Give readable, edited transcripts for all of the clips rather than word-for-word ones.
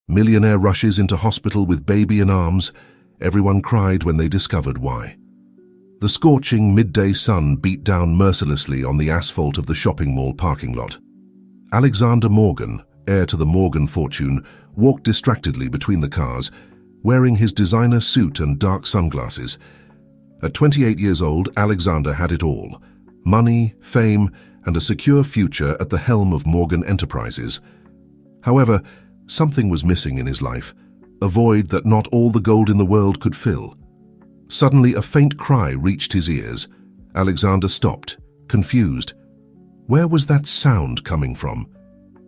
Millionaire rushes into hospital with baby in arms. Everyone cried when they discovered why. The scorching midday sun beat down mercilessly on the asphalt of the shopping mall parking lot. Alexander Morgan, heir to the Morgan fortune, walked distractedly between the cars, wearing his designer suit and dark sunglasses. At 28 years old, Alexander had it all: money, fame, and a secure future at the helm of Morgan Enterprises. However, something was missing in his life, a void that not all the gold in the world could fill. Suddenly, a faint cry reached his ears. Alexander stopped, confused. Where was that sound coming from?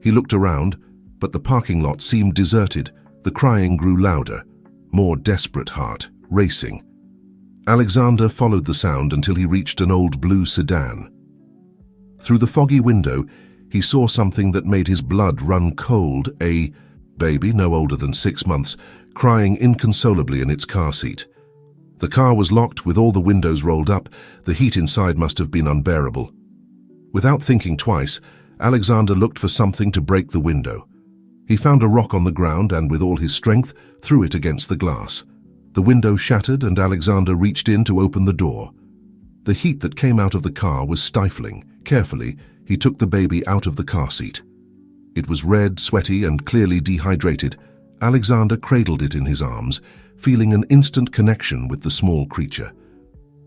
He looked around, but the parking lot seemed deserted. The crying grew louder, more desperate heart, racing. Alexander followed the sound until he reached an old blue sedan. Through the foggy window, he saw something that made his blood run cold: a baby no older than 6 months, crying inconsolably in its car seat. The car was locked with all the windows rolled up. The heat inside must have been unbearable. Without thinking twice, Alexander looked for something to break the window. He found a rock on the ground and, with all his strength, threw it against the glass. The window shattered and Alexander reached in to open the door. The heat that came out of the car was stifling. Carefully, he took the baby out of the car seat. It was red, sweaty, and clearly dehydrated. Alexander cradled it in his arms, feeling an instant connection with the small creature.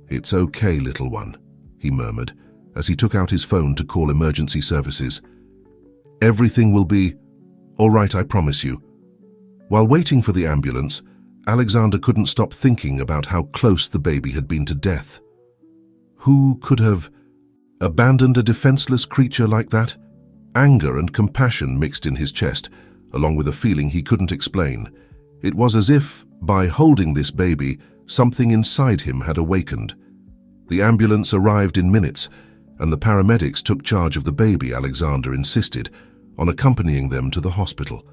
"It's okay, little one," he murmured as he took out his phone to call emergency services. "Everything will be all right, I promise you." While waiting for the ambulance, Alexander couldn't stop thinking about how close the baby had been to death. Who could have abandoned a defenseless creature like that? Anger and compassion mixed in his chest, along with a feeling he couldn't explain. It was as if, by holding this baby, something inside him had awakened. The ambulance arrived in minutes, and the paramedics took charge of the baby. Alexander insisted on accompanying them to the hospital.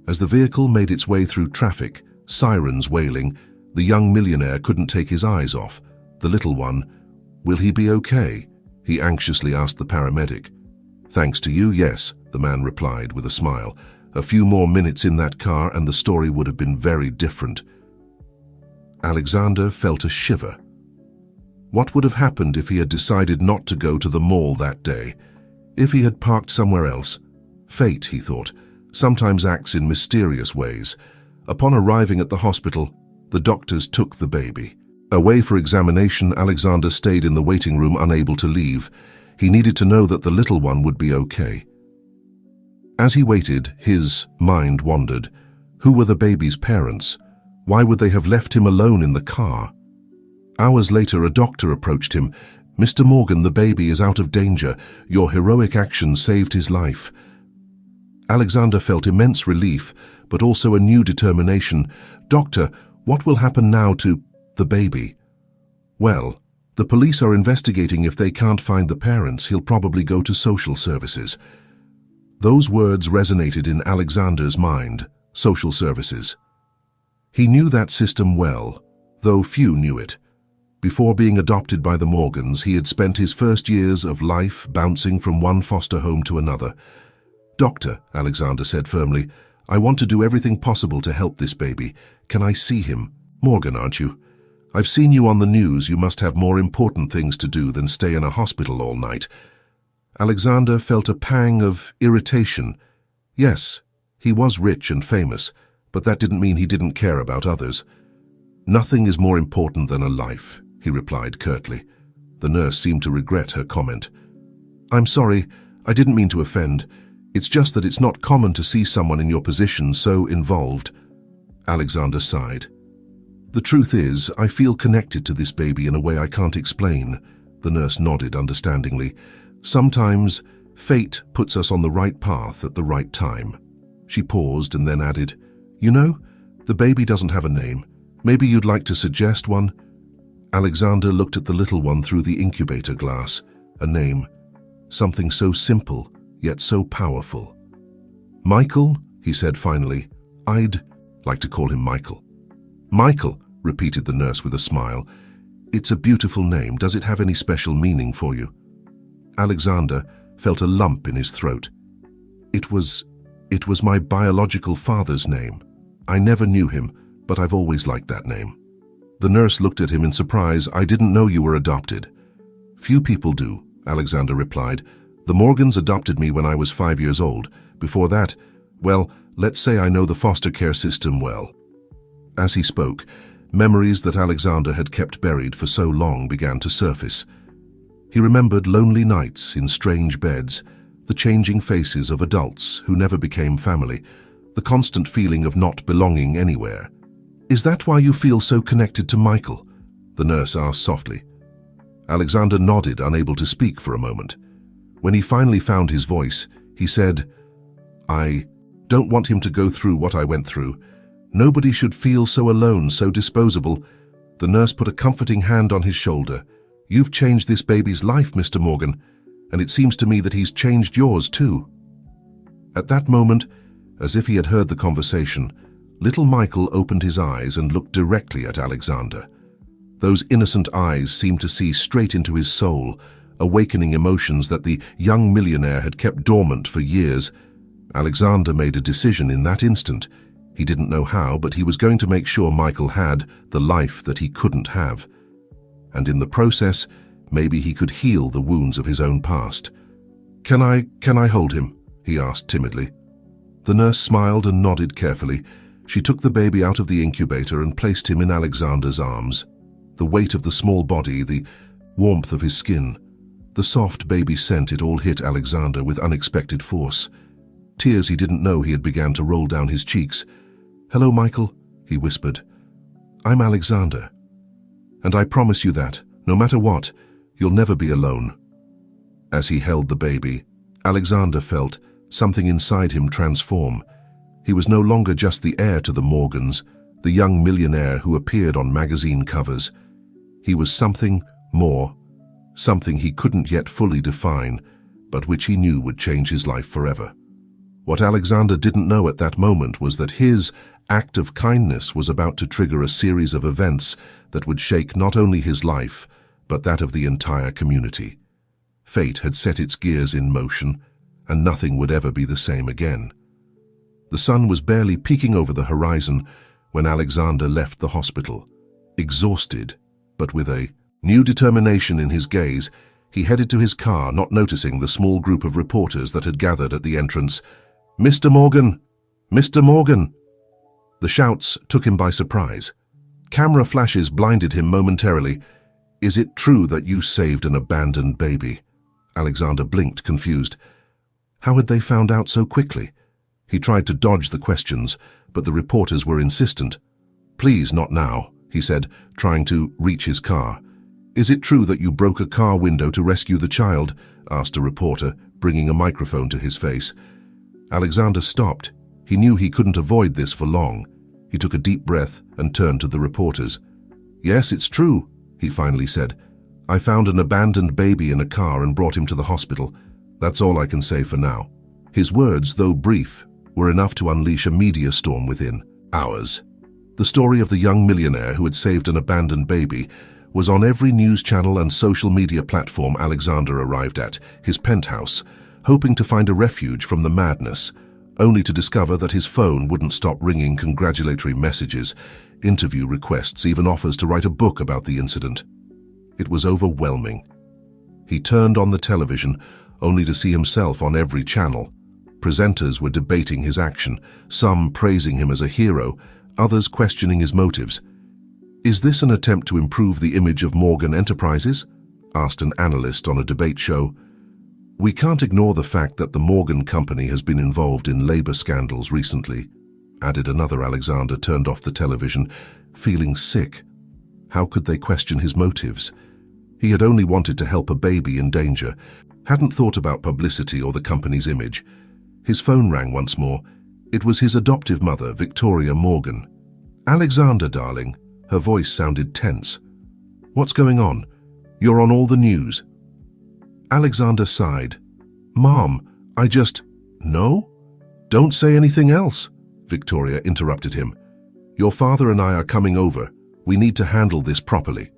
As the vehicle made its way through traffic, sirens wailing, the young millionaire couldn't take his eyes off the little one. "Will he be okay?" he anxiously asked the paramedic. "Thanks to you, yes," the man replied with a smile. A few more minutes in that car and the story would have been very different. Alexander felt a shiver. What would have happened if he had decided not to go to the mall that day? If he had parked somewhere else? Fate, he thought, sometimes acts in mysterious ways. Upon arriving at the hospital, the doctors took the baby. Away for examination, Alexander stayed in the waiting room, unable to leave. He needed to know that the little one would be okay. As he waited, his mind wandered. Who were the baby's parents? Why would they have left him alone in the car? Hours later, a doctor approached him. "Mr. Morgan, the baby is out of danger. Your heroic action saved his life." Alexander felt immense relief, but also a new determination. "Doctor, what will happen now to the baby?" "Well, the police are investigating. If they can't find the parents, he'll probably go to social services." Those words resonated in Alexander's mind. Social services. He knew that system well, though few knew it. Before being adopted by the Morgans, he had spent his first years of life bouncing from one foster home to another. "Doctor," Alexander said firmly, "I want to do everything possible to help this baby. Can I see him? Morgan, aren't you? I've seen you on the news. You must have more important things to do than stay in a hospital all night." Alexander felt a pang of irritation. Yes, he was rich and famous, but that didn't mean he didn't care about others. "Nothing is more important than a life," he replied curtly. The nurse seemed to regret her comment. "I'm sorry, I didn't mean to offend. It's just that it's not common to see someone in your position so involved." Alexander sighed. "The truth is, I feel connected to this baby in a way I can't explain." The nurse nodded understandingly. "Sometimes fate puts us on the right path at the right time." She paused and then added, "You know, the baby doesn't have a name. Maybe you'd like to suggest one?" Alexander looked at the little one through the incubator glass. A name. Something so simple, yet so powerful. "Michael," he said finally. "I'd like to call him Michael." "Michael," repeated the nurse with a smile. "It's a beautiful name. Does it have any special meaning for you?" Alexander felt a lump in his throat. It was It was my biological father's name. I never knew him, but I've always liked that name. The nurse looked at him in surprise. I didn't know you were adopted. Few people do, Alexander replied. The Morgans adopted me when I was 5 years old. Before that, well, let's say I know the foster care system well. As he spoke, memories that Alexander had kept buried for so long began to surface. He remembered lonely nights in strange beds, the changing faces of adults who never became family, the constant feeling of not belonging anywhere. Is that why you feel so connected to Michael? The nurse asked softly. Alexander nodded, unable to speak for a moment. When he finally found his voice, he said, I don't want him to go through what I went through. Nobody should feel so alone, so disposable. The nurse put a comforting hand on his shoulder. You've changed this baby's life, Mr. Morgan, and it seems to me that he's changed yours too. At that moment, as if he had heard the conversation, little Michael opened his eyes and looked directly at Alexander. Those innocent eyes seemed to see straight into his soul, awakening emotions that the young millionaire had kept dormant for years. Alexander made a decision in that instant. He didn't know how, but he was going to make sure Michael had the life that he couldn't have. And in the process, maybe he could heal the wounds of his own past. Can I hold him? He asked timidly. The nurse smiled and nodded carefully. She took the baby out of the incubator and placed him in Alexander's arms. The weight of the small body, the warmth of his skin, the soft baby scent, it all hit Alexander with unexpected force. Tears he didn't know he had began to roll down his cheeks. Hello, Michael, he whispered. I'm Alexander. And I promise you that, no matter what, you'll never be alone. As he held the baby, Alexander felt something inside him transform. He was no longer just the heir to the Morgans, the young millionaire who appeared on magazine covers. He was something more, something he couldn't yet fully define, but which he knew would change his life forever. What Alexander didn't know at that moment was that his act of kindness was about to trigger a series of events that would shake not only his life, but that of the entire community. Fate had set its gears in motion, and nothing would ever be the same again. The sun was barely peeking over the horizon when Alexander left the hospital. Exhausted, but with a new determination in his gaze, he headed to his car, not noticing the small group of reporters that had gathered at the entrance. Mr. Morgan! Mr. Morgan! The shouts took him by surprise. Camera flashes blinded him momentarily. Is it true that you saved an abandoned baby? Alexander blinked, confused. How had they found out so quickly? He tried to dodge the questions, but the reporters were insistent. Please, not now, he said, trying to reach his car. Is it true that you broke a car window to rescue the child? Asked a reporter, bringing a microphone to his face. Alexander stopped. He knew he couldn't avoid this for long. He took a deep breath and turned to the reporters. Yes, it's true, he finally said. I found an abandoned baby in a car and brought him to the hospital. That's all I can say for now. His words, though brief, were enough to unleash a media storm within hours. The story of the young millionaire who had saved an abandoned baby was on every news channel and social media platform Alexander arrived at, his penthouse, hoping to find a refuge from the madness, only to discover that his phone wouldn't stop ringing congratulatory messages, interview requests, even offers to write a book about the incident. It was overwhelming. He turned on the television, only to see himself on every channel. Presenters were debating his action, some praising him as a hero, others questioning his motives. Is this an attempt to improve the image of Morgan Enterprises? Asked an analyst on a debate show. We can't ignore the fact that the Morgan company has been involved in labor scandals recently, added another. Alexander turned off the television, feeling sick. How could they question his motives? He had only wanted to help a baby in danger, hadn't thought about publicity or the company's image. His phone rang once more. It was his adoptive mother, Victoria Morgan. Alexander, darling. Her voice sounded tense. What's going on? You're on all the news. Alexander sighed. Mom, No? Don't say anything else, Victoria interrupted him. Your father and I are coming over. We need to handle this properly.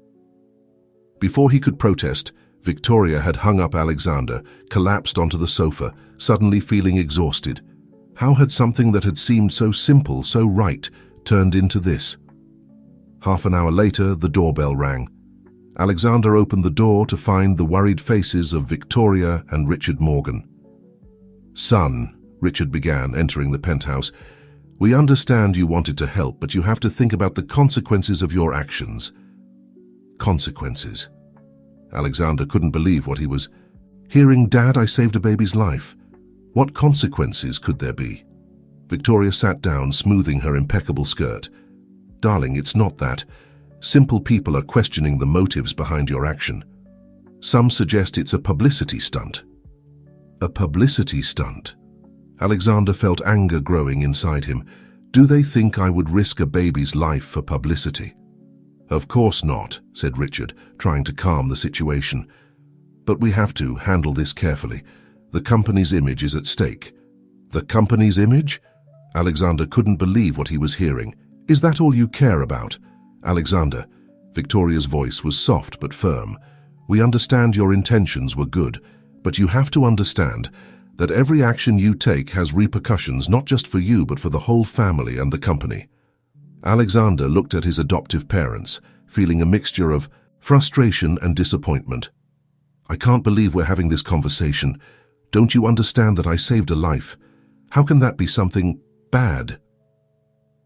Before he could protest, Victoria had hung up Alexander, collapsed onto the sofa, suddenly feeling exhausted. How had something that had seemed so simple, so right, turned into this? Half an hour later, the doorbell rang. Alexander opened the door to find the worried faces of Victoria and Richard Morgan. "Son," Richard began, entering the penthouse, "we understand you wanted to help, but you have to think about the consequences of your actions." Consequences. Alexander couldn't believe what he was hearing. "Dad, I saved a baby's life. What consequences could there be?" Victoria sat down, smoothing her impeccable skirt. "Darling, it's not that. Simple people are questioning the motives behind your action. Some suggest it's a publicity stunt." A publicity stunt? Alexander felt anger growing inside him. "Do they think I would risk a baby's life for publicity?" "Of course not," said Richard, trying to calm the situation. "But we have to handle this carefully. The company's image is at stake." "The company's image?" Alexander couldn't believe what he was hearing. "Is that all you care about?" "Alexander," Victoria's voice was soft but firm, "we understand your intentions were good, but you have to understand that every action you take has repercussions not just for you but for the whole family and the company." Alexander looked at his adoptive parents, feeling a mixture of frustration and disappointment. "I can't believe we're having this conversation. Don't you understand that I saved a life? How can that be something bad?"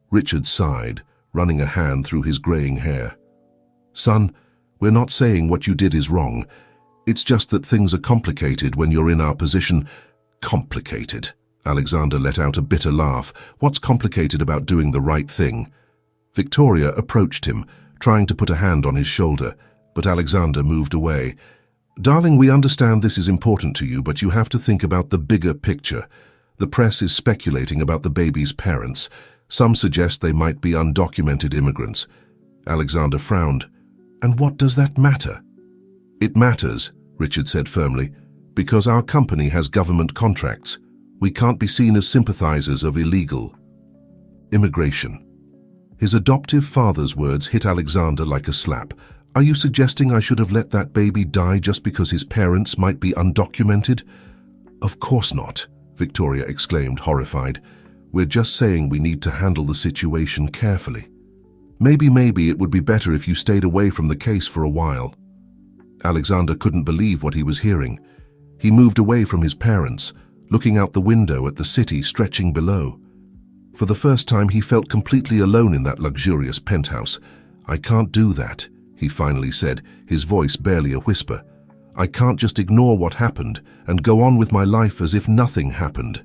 Richard sighed, running a hand through his graying hair. "Son, we're not saying what you did is wrong. It's just that things are complicated when you're in our position." "Complicated?" Alexander let out a bitter laugh. "What's complicated about doing the right thing?" Victoria approached him, trying to put a hand on his shoulder, but Alexander moved away. "Darling, we understand this is important to you, but you have to think about the bigger picture. The press is speculating about the baby's parents. Some suggest they might be undocumented immigrants." Alexander frowned. "And what does that matter?" "It matters," Richard said firmly, "because our company has government contracts. We can't be seen as sympathizers of illegal immigration." His adoptive father's words hit Alexander like a slap. "Are you suggesting I should have let that baby die just because his parents might be undocumented?" "Of course not," Victoria exclaimed, horrified. "We're just saying we need to handle the situation carefully. Maybe it would be better if you stayed away from the case for a while." Alexander couldn't believe what he was hearing. He moved away from his parents, looking out the window at the city stretching below. For the first time, he felt completely alone in that luxurious penthouse. "I can't do that," he finally said, his voice barely a whisper. "I can't just ignore what happened and go on with my life as if nothing happened."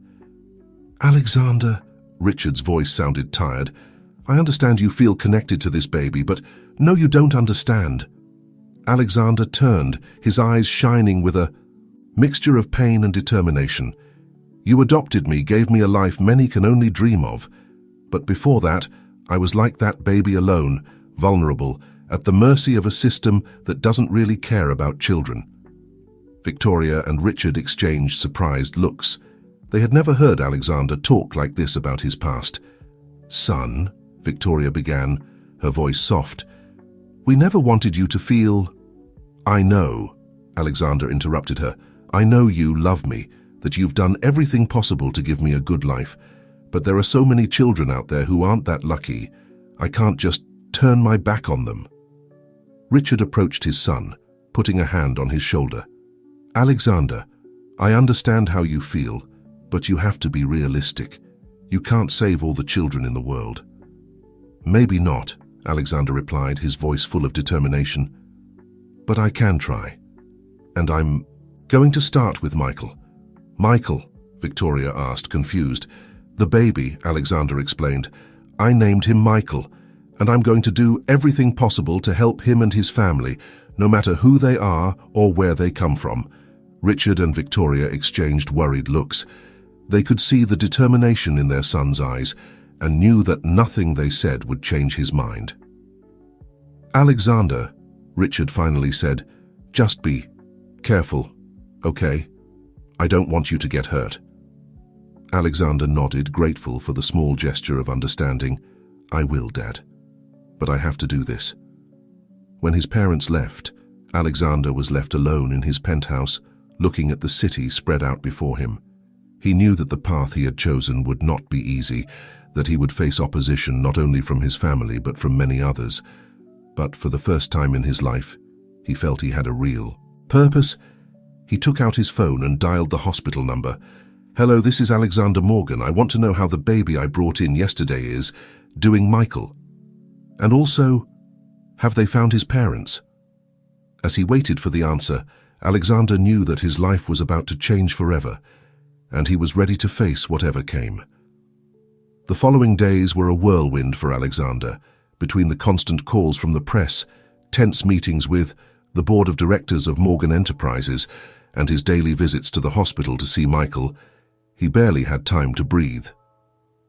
"Alexander," Richard's voice sounded tired, "I understand you feel connected to this baby, but no, you don't understand." Alexander turned, his eyes shining with a mixture of pain and determination. "You adopted me, gave me a life many can only dream of. But before that, I was like that baby alone, vulnerable, at the mercy of a system that doesn't really care about children." Victoria and Richard exchanged surprised looks. They had never heard Alexander talk like this about his past. "Son," Victoria began, her voice soft, "we never wanted you to feel—" "I know," Alexander interrupted her. "I know you love me, that you've done everything possible to give me a good life. But there are so many children out there who aren't that lucky. I can't just turn my back on them." Richard approached his son, putting a hand on his shoulder. "Alexander, I understand how you feel, but you have to be realistic. You can't save all the children in the world." "Maybe not," Alexander replied, his voice full of determination. "But I can try. And I'm going to start with Michael." "Michael?" Victoria asked, confused. "The baby," Alexander explained. "I named him Michael, and I'm going to do everything possible to help him and his family, no matter who they are or where they come from." Richard and Victoria exchanged worried looks. They could see the determination in their son's eyes and knew that nothing they said would change his mind. "Alexander," Richard finally said, "just be careful, okay? I don't want you to get hurt." Alexander nodded, grateful for the small gesture of understanding. "I will, Dad. But I have to do this." When his parents left, Alexander was left alone in his penthouse, looking at the city spread out before him. He knew that the path he had chosen would not be easy, that he would face opposition not only from his family but from many others. But for the first time in his life, he felt he had a real purpose. He took out his phone and dialed the hospital number. "Hello, this is Alexander Morgan. I want to know how the baby I brought in yesterday is doing, Michael. And also, have they found his parents?" As he waited for the answer, Alexander knew that his life was about to change forever, and he was ready to face whatever came. The following days were a whirlwind for Alexander, between the constant calls from the press, tense meetings with the board of directors of Morgan Enterprises, and his daily visits to the hospital to see Michael. He barely had time to breathe.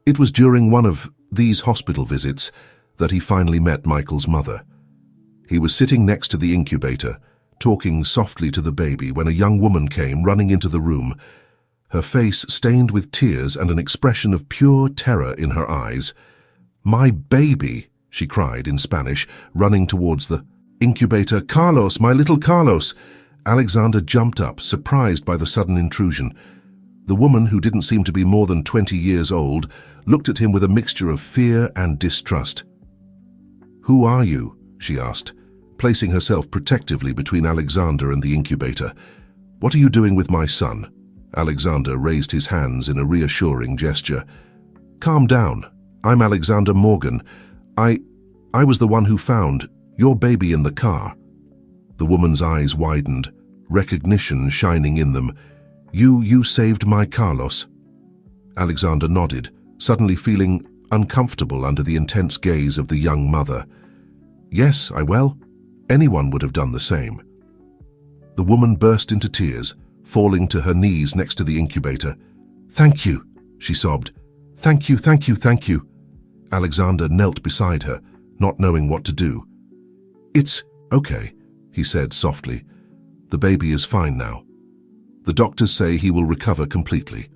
It was during one of these hospital visits that he finally met Michael's mother. He was sitting next to the incubator, talking softly to the baby, when a young woman came running into the room, her face stained with tears and an expression of pure terror in her eyes. "My baby!" she cried in Spanish, running towards the incubator. "Carlos, my little Carlos!" Alexander jumped up, surprised by the sudden intrusion. The woman, who didn't seem to be more than 20 years old, looked at him with a mixture of fear and distrust. "Who are you?" she asked, placing herself protectively between Alexander and the incubator. "What are you doing with my son?" Alexander raised his hands in a reassuring gesture. "Calm down. I'm Alexander Morgan. I was the one who found your baby in the car." The woman's eyes widened, recognition shining in them. You saved my Carlos." Alexander nodded, suddenly feeling uncomfortable under the intense gaze of the young mother. "Yes, anyone would have done the same." The woman burst into tears, falling to her knees next to the incubator. "Thank you," she sobbed. "Thank you, thank you, thank you." Alexander knelt beside her, not knowing what to do. "It's okay," he said softly. "The baby is fine now. The doctors say he will recover completely."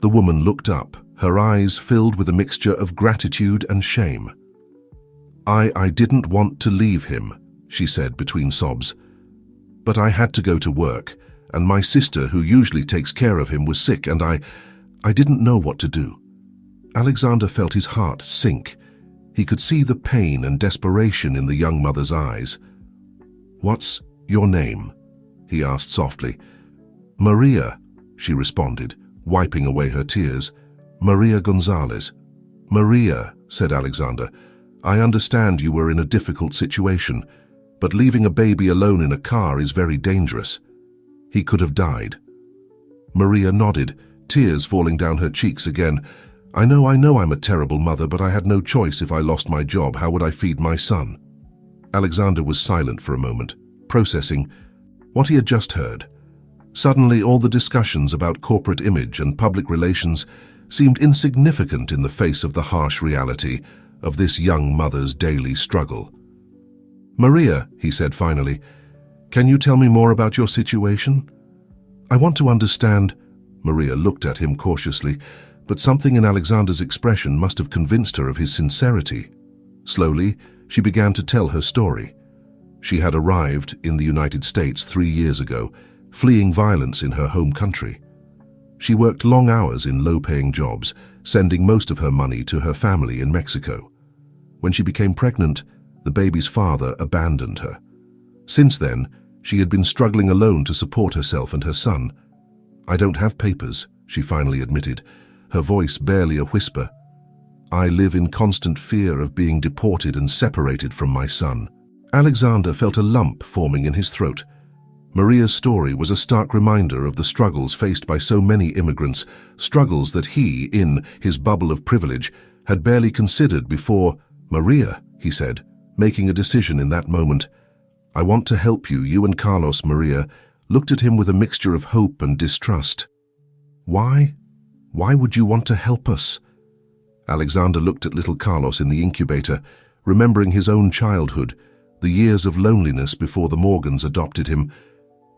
The woman looked up, her eyes filled with a mixture of gratitude and shame. I didn't want to leave him," she said between sobs. "But I had to go to work, and my sister, who usually takes care of him, was sick, and I didn't know what to do." Alexander felt his heart sink. He could see the pain and desperation in the young mother's eyes. "What's your name?" he asked softly. "Maria," she responded, wiping away her tears. "Maria Gonzalez." "Maria," said Alexander, "I understand you were in a difficult situation, but leaving a baby alone in a car is very dangerous. He could have died." Maria nodded, tears falling down her cheeks again. I know I'm a terrible mother, but I had no choice. If I lost my job, how would I feed my son?" Alexander was silent for a moment, processing what he had just heard. Suddenly, all the discussions about corporate image and public relations seemed insignificant in the face of the harsh reality of this young mother's daily struggle. "Maria," he said finally, "can you tell me more about your situation? I want to understand." Maria looked at him cautiously, but something in Alexander's expression must have convinced her of his sincerity. Slowly, she began to tell her story. She had arrived in the United States 3 years ago, fleeing violence in her home country. She worked long hours in low-paying jobs, sending most of her money to her family in Mexico. When she became pregnant, the baby's father abandoned her. Since then, she had been struggling alone to support herself and her son. "I don't have papers," she finally admitted, her voice barely a whisper. "I live in constant fear of being deported and separated from my son." Alexander felt a lump forming in his throat. Maria's story was a stark reminder of the struggles faced by so many immigrants, struggles that he, in his bubble of privilege, had barely considered before. "Maria," he said, making a decision in that moment. "I want to help you." You and Carlos, Maria, looked at him with a mixture of hope and distrust. "Why? Why would you want to help us?" Alexander looked at little Carlos in the incubator, remembering his own childhood, the years of loneliness before the Morgans adopted him.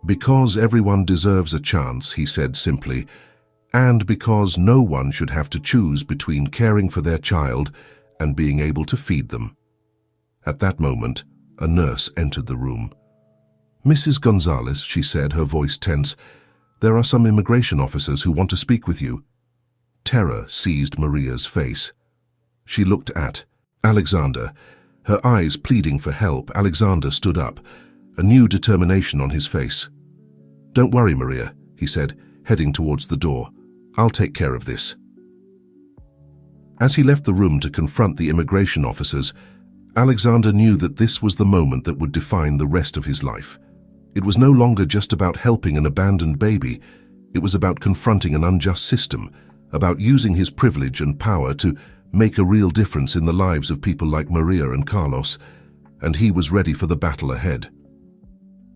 "Because everyone deserves a chance," he said simply, "and because no one should have to choose between caring for their child and being able to feed them." At that moment, a nurse entered the room. "Mrs. Gonzalez," she said, her voice tense, There are some immigration officers who want to speak with you." Terror seized Maria's face. She looked at Alexander. Her eyes pleading for help, Alexander stood up, a new determination on his face. "Don't worry, Maria," he said, heading towards the door. "I'll take care of this." As he left the room to confront the immigration officers, Alexander knew that this was the moment that would define the rest of his life. It was no longer just about helping an abandoned baby. It was about confronting an unjust system, about using his privilege and power to make a real difference in the lives of people like Maria and Carlos, and he was ready for the battle ahead.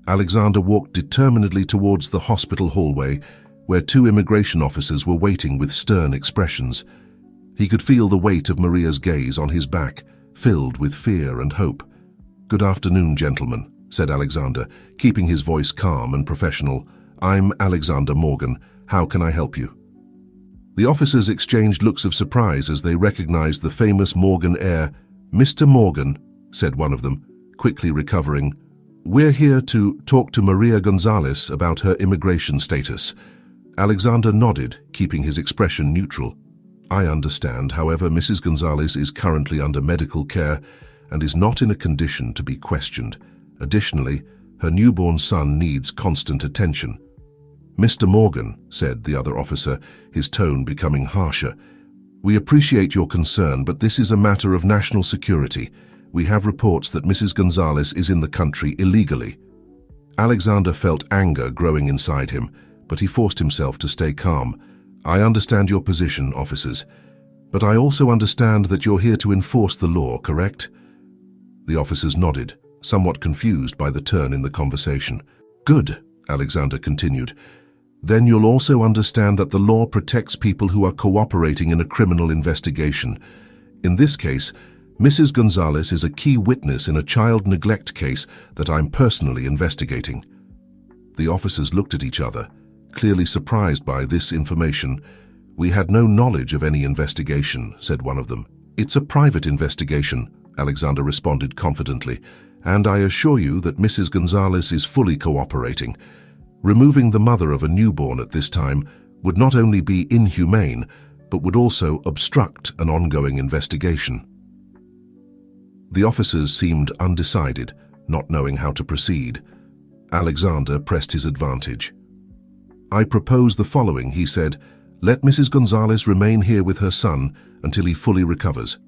Alexander walked determinedly towards the hospital hallway, where two immigration officers were waiting with stern expressions. He could feel the weight of Maria's gaze on his back, filled with fear and hope. "Good afternoon, gentlemen," said Alexander, keeping his voice calm and professional. "I'm Alexander Morgan. How can I help you?" The officers exchanged looks of surprise as they recognized the famous Morgan heir. "Mr. Morgan," said one of them, quickly recovering, "we're here to talk to Maria Gonzalez about her immigration status." Alexander nodded, keeping his expression neutral. "I understand, however, Mrs. Gonzalez is currently under medical care and is not in a condition to be questioned. Additionally, her newborn son needs constant attention." "Mr. Morgan," said the other officer, his tone becoming harsher, "we appreciate your concern, but this is a matter of national security. We have reports that Mrs. Gonzalez is in the country illegally." Alexander felt anger growing inside him, but he forced himself to stay calm. "I understand your position, officers, but I also understand that you're here to enforce the law, correct?" The officers nodded, somewhat confused by the turn in the conversation. "Good," Alexander continued. "Then you'll also understand that the law protects people who are cooperating in a criminal investigation. In this case, Mrs. Gonzalez is a key witness in a child neglect case that I'm personally investigating." The officers looked at each other, clearly surprised by this information. "We had no knowledge of any investigation," said one of them. "It's a private investigation," Alexander responded confidently, "and I assure you that Mrs. Gonzalez is fully cooperating. Removing the mother of a newborn at this time would not only be inhumane, but would also obstruct an ongoing investigation." The officers seemed undecided, not knowing how to proceed. Alexander pressed his advantage. "I propose the following," he said. "Let Mrs. Gonzalez remain here with her son until he fully recovers.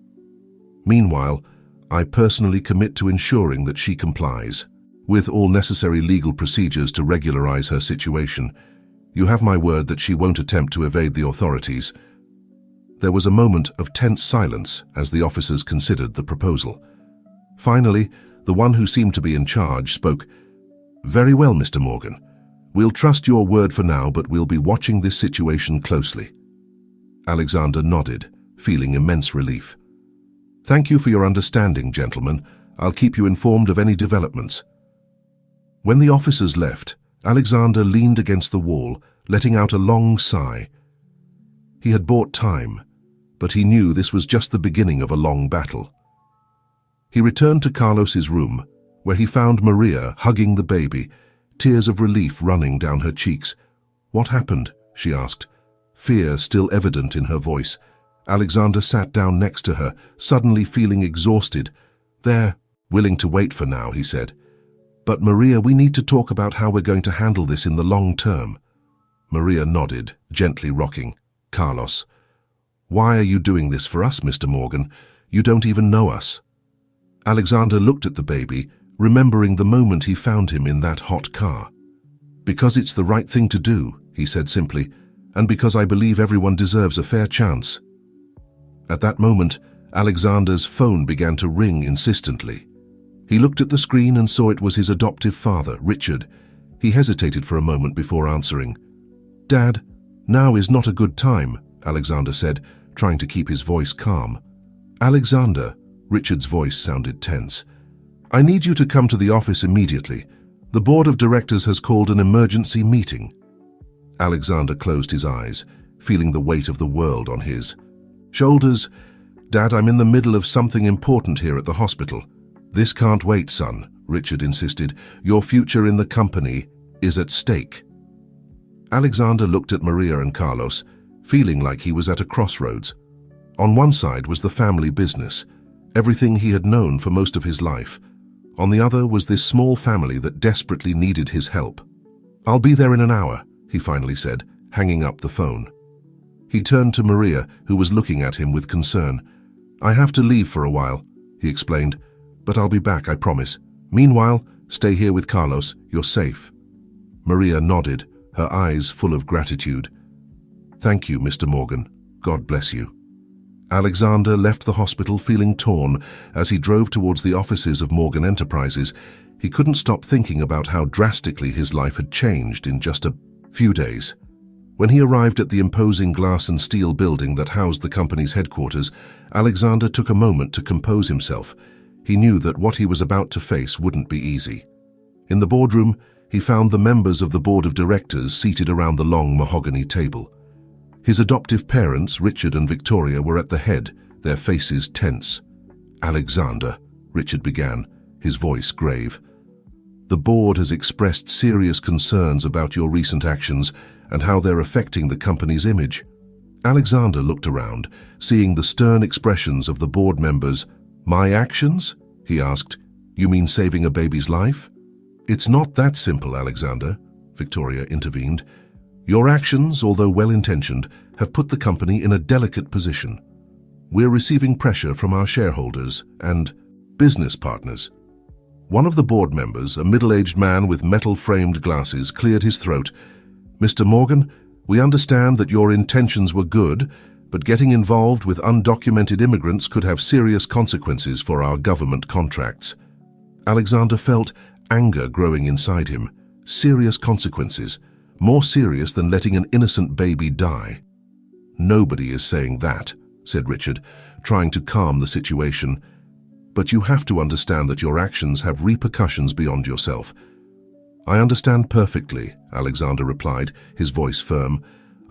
Meanwhile, I personally commit to ensuring that she complies with all necessary legal procedures to regularize her situation. You have my word that she won't attempt to evade the authorities." There was a moment of tense silence as the officers considered the proposal. Finally, the one who seemed to be in charge spoke. "Very well, Mr. Morgan. We'll trust your word for now, but we'll be watching this situation closely." Alexander nodded, feeling immense relief. "Thank you for your understanding, gentlemen. I'll keep you informed of any developments." When the officers left, Alexander leaned against the wall, letting out a long sigh. He had bought time, but he knew this was just the beginning of a long battle. He returned to Carlos's room, where he found Maria hugging the baby, tears of relief running down her cheeks. "What happened?" she asked, fear still evident in her voice. Alexander sat down next to her, suddenly feeling exhausted. "They're willing to wait for now," he said. "But Maria, we need to talk about how we're going to handle this in the long term." Maria nodded, gently rocking. "Carlos, why are you doing this for us, Mr. Morgan? You don't even know us." Alexander looked at the baby, remembering the moment he found him in that hot car. "Because it's the right thing to do," he said simply, "and because I believe everyone deserves a fair chance." At that moment, Alexander's phone began to ring insistently. He looked at the screen and saw it was his adoptive father, Richard. He hesitated for a moment before answering. "Dad, now is not a good time," Alexander said, trying to keep his voice calm. "Alexander," Richard's voice sounded tense, "I need you to come to the office immediately. The board of directors has called an emergency meeting." Alexander closed his eyes, feeling the weight of the world on his shoulders. "Dad, I'm in the middle of something important here at the hospital." "This can't wait, son," Richard insisted. "Your future in the company is at stake." Alexander looked at Maria and Carlos, feeling like he was at a crossroads. On one side was the family business, everything he had known for most of his life. On the other was this small family that desperately needed his help. "I'll be there in an hour," he finally said, hanging up the phone. He turned to Maria, who was looking at him with concern. "I have to leave for a while," he explained, "but I'll be back, I promise. Meanwhile, stay here with Carlos. You're safe." Maria nodded, her eyes full of gratitude. "Thank you, Mr. Morgan. God bless you." Alexander left the hospital feeling torn as he drove towards the offices of Morgan Enterprises. He couldn't stop thinking about how drastically his life had changed in just a few days. When he arrived at the imposing glass and steel building that housed the company's headquarters, Alexander took a moment to compose himself. He knew that what he was about to face wouldn't be easy. In the boardroom, he found the members of the board of directors seated around the long mahogany table. His adoptive parents, Richard and Victoria, were at the head, their faces tense. "Alexander," Richard began, his voice grave. "The board has expressed serious concerns about your recent actions and how they're affecting the company's image." Alexander looked around, seeing the stern expressions of the board members. "My actions?" he asked. "You mean saving a baby's life?" "It's not that simple, Alexander," Victoria intervened. "Your actions, although well-intentioned, have put the company in a delicate position. We're receiving pressure from our shareholders and business partners." One of the board members, a middle-aged man with metal-framed glasses, cleared his throat. "Mr. Morgan, we understand that your intentions were good, but getting involved with undocumented immigrants could have serious consequences for our government contracts." Alexander felt anger growing inside him. Serious consequences. More serious than letting an innocent baby die. "Nobody is saying that," said Richard, trying to calm the situation. "But you have to understand that your actions have repercussions beyond yourself." "I understand perfectly," Alexander replied, his voice firm.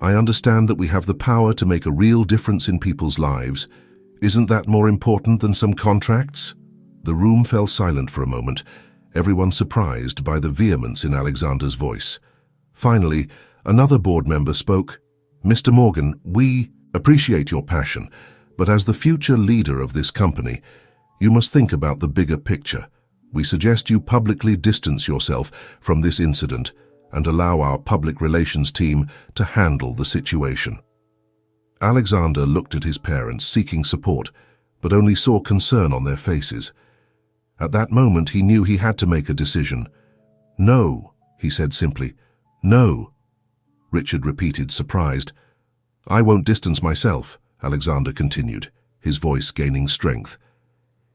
"I understand that we have the power to make a real difference in people's lives. Isn't that more important than some contracts?" The room fell silent for a moment, everyone surprised by the vehemence in Alexander's voice. Finally, another board member spoke. "Mr. Morgan, we appreciate your passion, but as the future leader of this company, you must think about the bigger picture. We suggest you publicly distance yourself from this incident and allow our public relations team to handle the situation." Alexander looked at his parents, seeking support, but only saw concern on their faces. At that moment, he knew he had to make a decision. "No," he said simply. "No." Richard repeated, surprised. "I won't distance myself," Alexander continued, his voice gaining strength.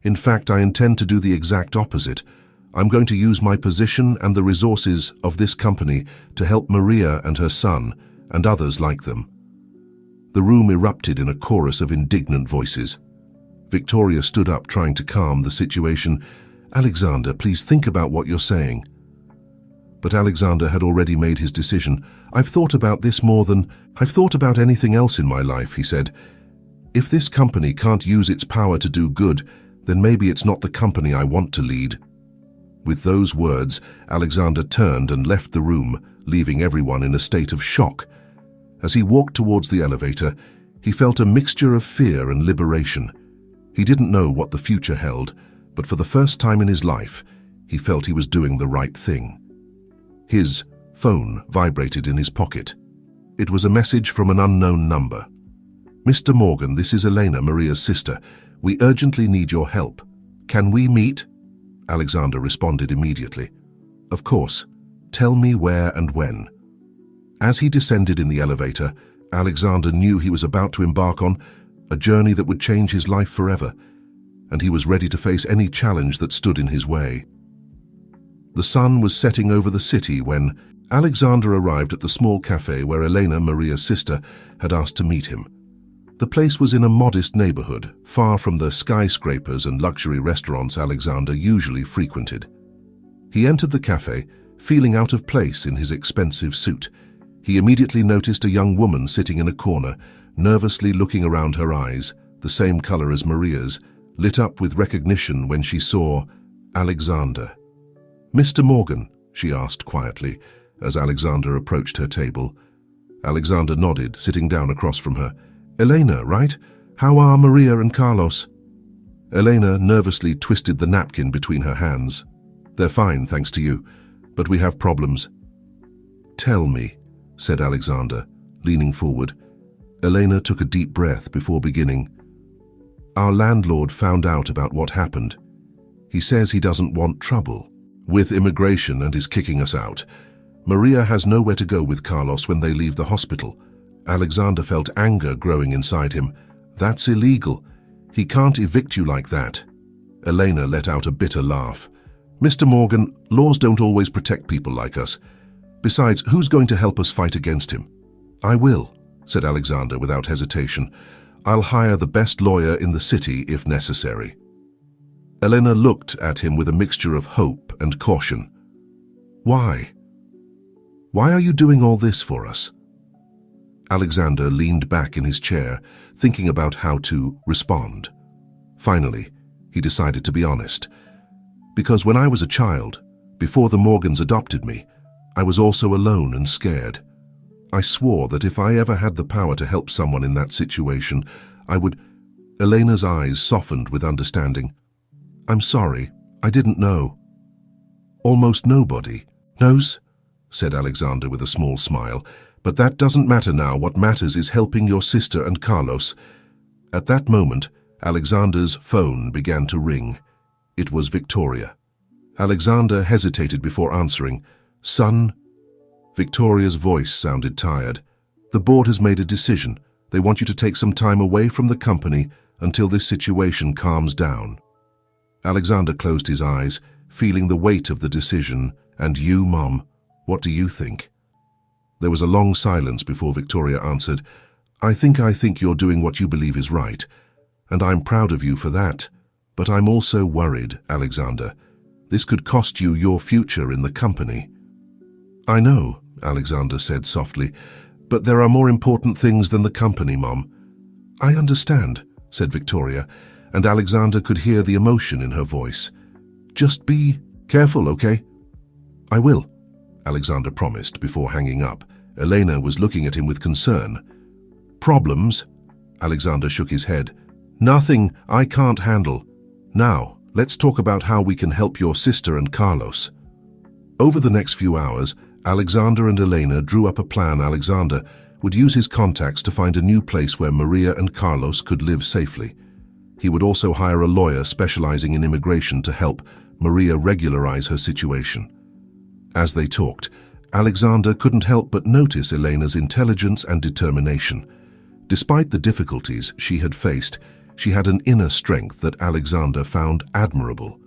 "In fact, I intend to do the exact opposite. I'm going to use my position and the resources of this company to help Maria and her son, and others like them." The room erupted in a chorus of indignant voices. Victoria stood up, trying to calm the situation. "Alexander, please think about what you're saying." But Alexander had already made his decision. "I've thought about this more than I've thought about anything else in my life," he said. "If this company can't use its power to do good, then maybe it's not the company I want to lead." With those words, Alexander turned and left the room, leaving everyone in a state of shock. As he walked towards the elevator, he felt a mixture of fear and liberation. He didn't know what the future held, but for the first time in his life, he felt he was doing the right thing. His phone vibrated in his pocket. It was a message from an unknown number. "Mr. Morgan, this is Elena, Maria's sister. We urgently need your help. Can we meet?" Alexander responded immediately. "Of course. Tell me where and when." As he descended in the elevator, Alexander knew he was about to embark on a journey that would change his life forever, and he was ready to face any challenge that stood in his way. The sun was setting over the city when Alexander arrived at the small cafe where Elena, Maria's sister, had asked to meet him. The place was in a modest neighborhood, far from the skyscrapers and luxury restaurants Alexander usually frequented. He entered the cafe, feeling out of place in his expensive suit. He immediately noticed a young woman sitting in a corner, nervously looking around, her eyes, the same color as Maria's, lit up with recognition when she saw Alexander. "Mr. Morgan," she asked quietly, as Alexander approached her table. Alexander nodded, sitting down across from her. "Elena, right? How are Maria and Carlos?" Elena nervously twisted the napkin between her hands. "They're fine, thanks to you, but we have problems." "Tell me," said Alexander, leaning forward. Elena took a deep breath before beginning. "Our landlord found out about what happened. He says he doesn't want trouble with immigration and is kicking us out. Maria has nowhere to go with Carlos when they leave the hospital." Alexander felt anger growing inside him. "That's illegal. He can't evict you like that." Elena let out a bitter laugh. "Mr. Morgan, laws don't always protect people like us. Besides, who's going to help us fight against him?" "I will," said Alexander without hesitation. "I'll hire the best lawyer in the city if necessary." Elena looked at him with a mixture of hope and caution. "Why? Why are you doing all this for us?" Alexander leaned back in his chair, thinking about how to respond. Finally, he decided to be honest. "Because when I was a child, before the Morgans adopted me, I was also alone and scared. I swore that if I ever had the power to help someone in that situation, I would—" Elena's eyes softened with understanding. "I'm sorry, I didn't know." "Almost nobody knows," said Alexander with a small smile. "But that doesn't matter now. What matters is helping your sister and Carlos." At that moment, Alexander's phone began to ring. It was Victoria. Alexander hesitated before answering. "Son?" Victoria's voice sounded tired. "The board has made a decision. They want you to take some time away from the company until this situation calms down." Alexander closed his eyes, feeling the weight of the decision. "And you, Mom, what do you think?" There was a long silence before Victoria answered. I think you're doing what you believe is right, and I'm proud of you for that. But I'm also worried, Alexander. This could cost you your future in the company." "I know," Alexander said softly, "but there are more important things than the company, Mom." "I understand," said Victoria, and Alexander could hear the emotion in her voice. "Just be careful, okay?" "I will," Alexander promised before hanging up. Elena was looking at him with concern. "Problems?" Alexander shook his head. "Nothing I can't handle. Now, let's talk about how we can help your sister and Carlos." Over the next few hours, Alexander and Elena drew up a plan. Alexander would use his contacts to find a new place where Maria and Carlos could live safely. He would also hire a lawyer specializing in immigration to help Maria regularize her situation. As they talked, Alexander couldn't help but notice Elena's intelligence and determination. Despite the difficulties she had faced, she had an inner strength that Alexander found admirable.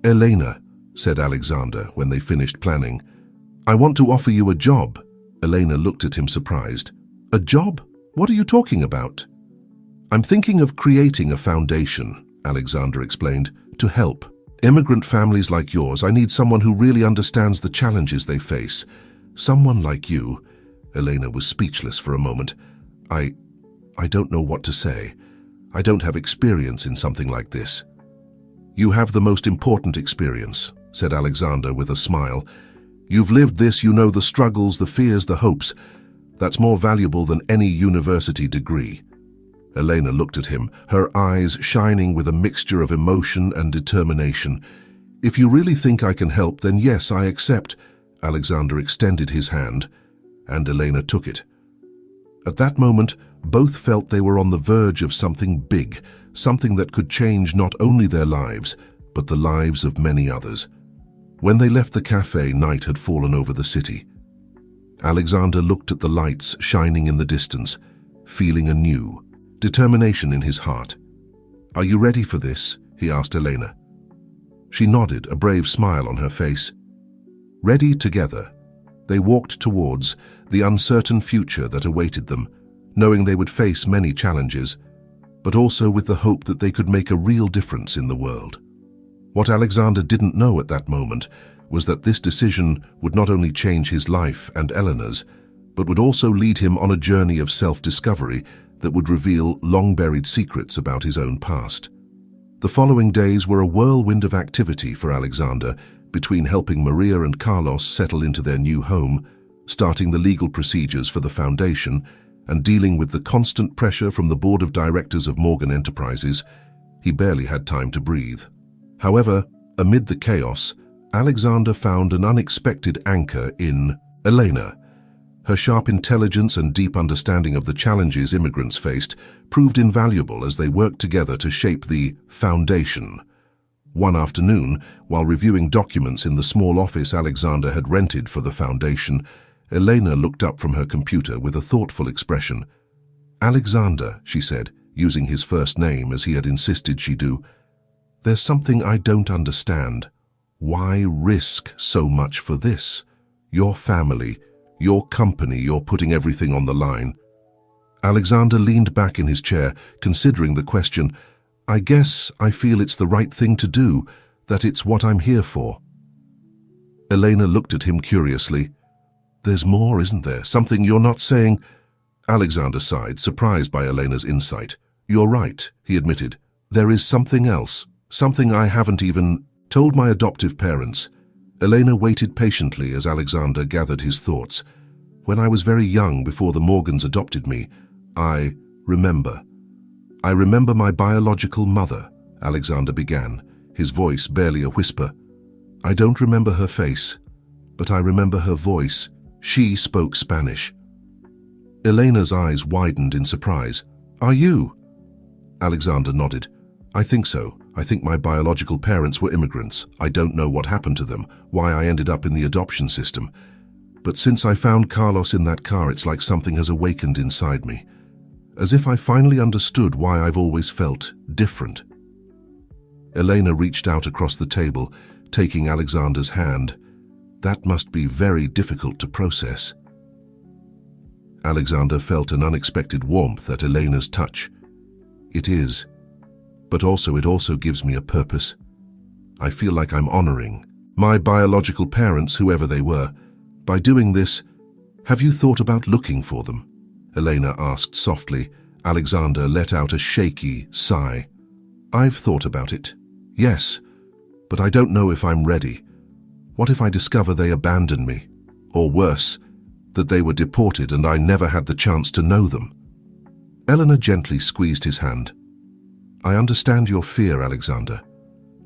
"Elena," said Alexander when they finished planning, "I want to offer you a job." Elena looked at him surprised. "A job? What are you talking about?" "I'm thinking of creating a foundation," Alexander explained, "to help immigrant families like yours. I need someone who really understands the challenges they face. Someone like you." Elena was speechless for a moment. I don't know what to say. I don't have experience in something like this." "You have the most important experience," said Alexander with a smile. "You've lived this, you know the struggles, the fears, the hopes. That's more valuable than any university degree." Elena looked at him, her eyes shining with a mixture of emotion and determination. "If you really think I can help, then yes, I accept." Alexander extended his hand, and Elena took it. At that moment, both felt they were on the verge of something big, something that could change not only their lives, but the lives of many others. When they left the cafe, night had fallen over the city. Alexander looked at the lights shining in the distance, feeling a new determination in his heart. "Are you ready for this?" he asked Elena. She nodded, a brave smile on her face. Ready together, they walked towards the uncertain future that awaited them, knowing they would face many challenges, but also with the hope that they could make a real difference in the world. What Alexander didn't know at that moment was that this decision would not only change his life and Eleanor's, but would also lead him on a journey of self-discovery that would reveal long-buried secrets about his own past. The following days were a whirlwind of activity for Alexander, between helping Maria and Carlos settle into their new home, starting the legal procedures for the foundation and dealing with the constant pressure from the board of directors of Morgan Enterprises, he barely had time to breathe. However, amid the chaos, Alexander found an unexpected anchor in Elena. Her sharp intelligence and deep understanding of the challenges immigrants faced proved invaluable as they worked together to shape the foundation. One afternoon, while reviewing documents in the small office Alexander had rented for the foundation, Elena looked up from her computer with a thoughtful expression. "Alexander," she said, using his first name as he had insisted she do, "there's something I don't understand. Why risk so much for this? Your family, your company, you're putting everything on the line." Alexander leaned back in his chair, considering the question. "I guess I feel it's the right thing to do, that it's what I'm here for." Elena looked at him curiously. "There's more, isn't there? Something you're not saying?" Alexander sighed, surprised by Elena's insight. "You're right," he admitted. "There is something else, something I haven't even told my adoptive parents." Elena waited patiently as Alexander gathered his thoughts. "When I was very young, before the Morgans adopted me, I remember my biological mother," Alexander began, his voice barely a whisper. "I don't remember her face, but I remember her voice. She spoke Spanish." Elena's eyes widened in surprise. "Are you?" Alexander nodded. "I think so. I think my biological parents were immigrants. I don't know what happened to them, why I ended up in the adoption system. But since I found Carlos in that car, it's like something has awakened inside me. As if I finally understood why I've always felt different." Elena reached out across the table, taking Alexander's hand. "That must be very difficult to process." Alexander felt an unexpected warmth at Elena's touch. "It is, but it also gives me a purpose. I feel like I'm honoring my biological parents, whoever they were. By doing this, have you thought about looking for them?" Elena asked softly. Alexander let out a shaky sigh. "I've thought about it, yes, but I don't know if I'm ready. What if I discover they abandoned me? Or worse, that they were deported and I never had the chance to know them?" Elena gently squeezed his hand. "I understand your fear, Alexander,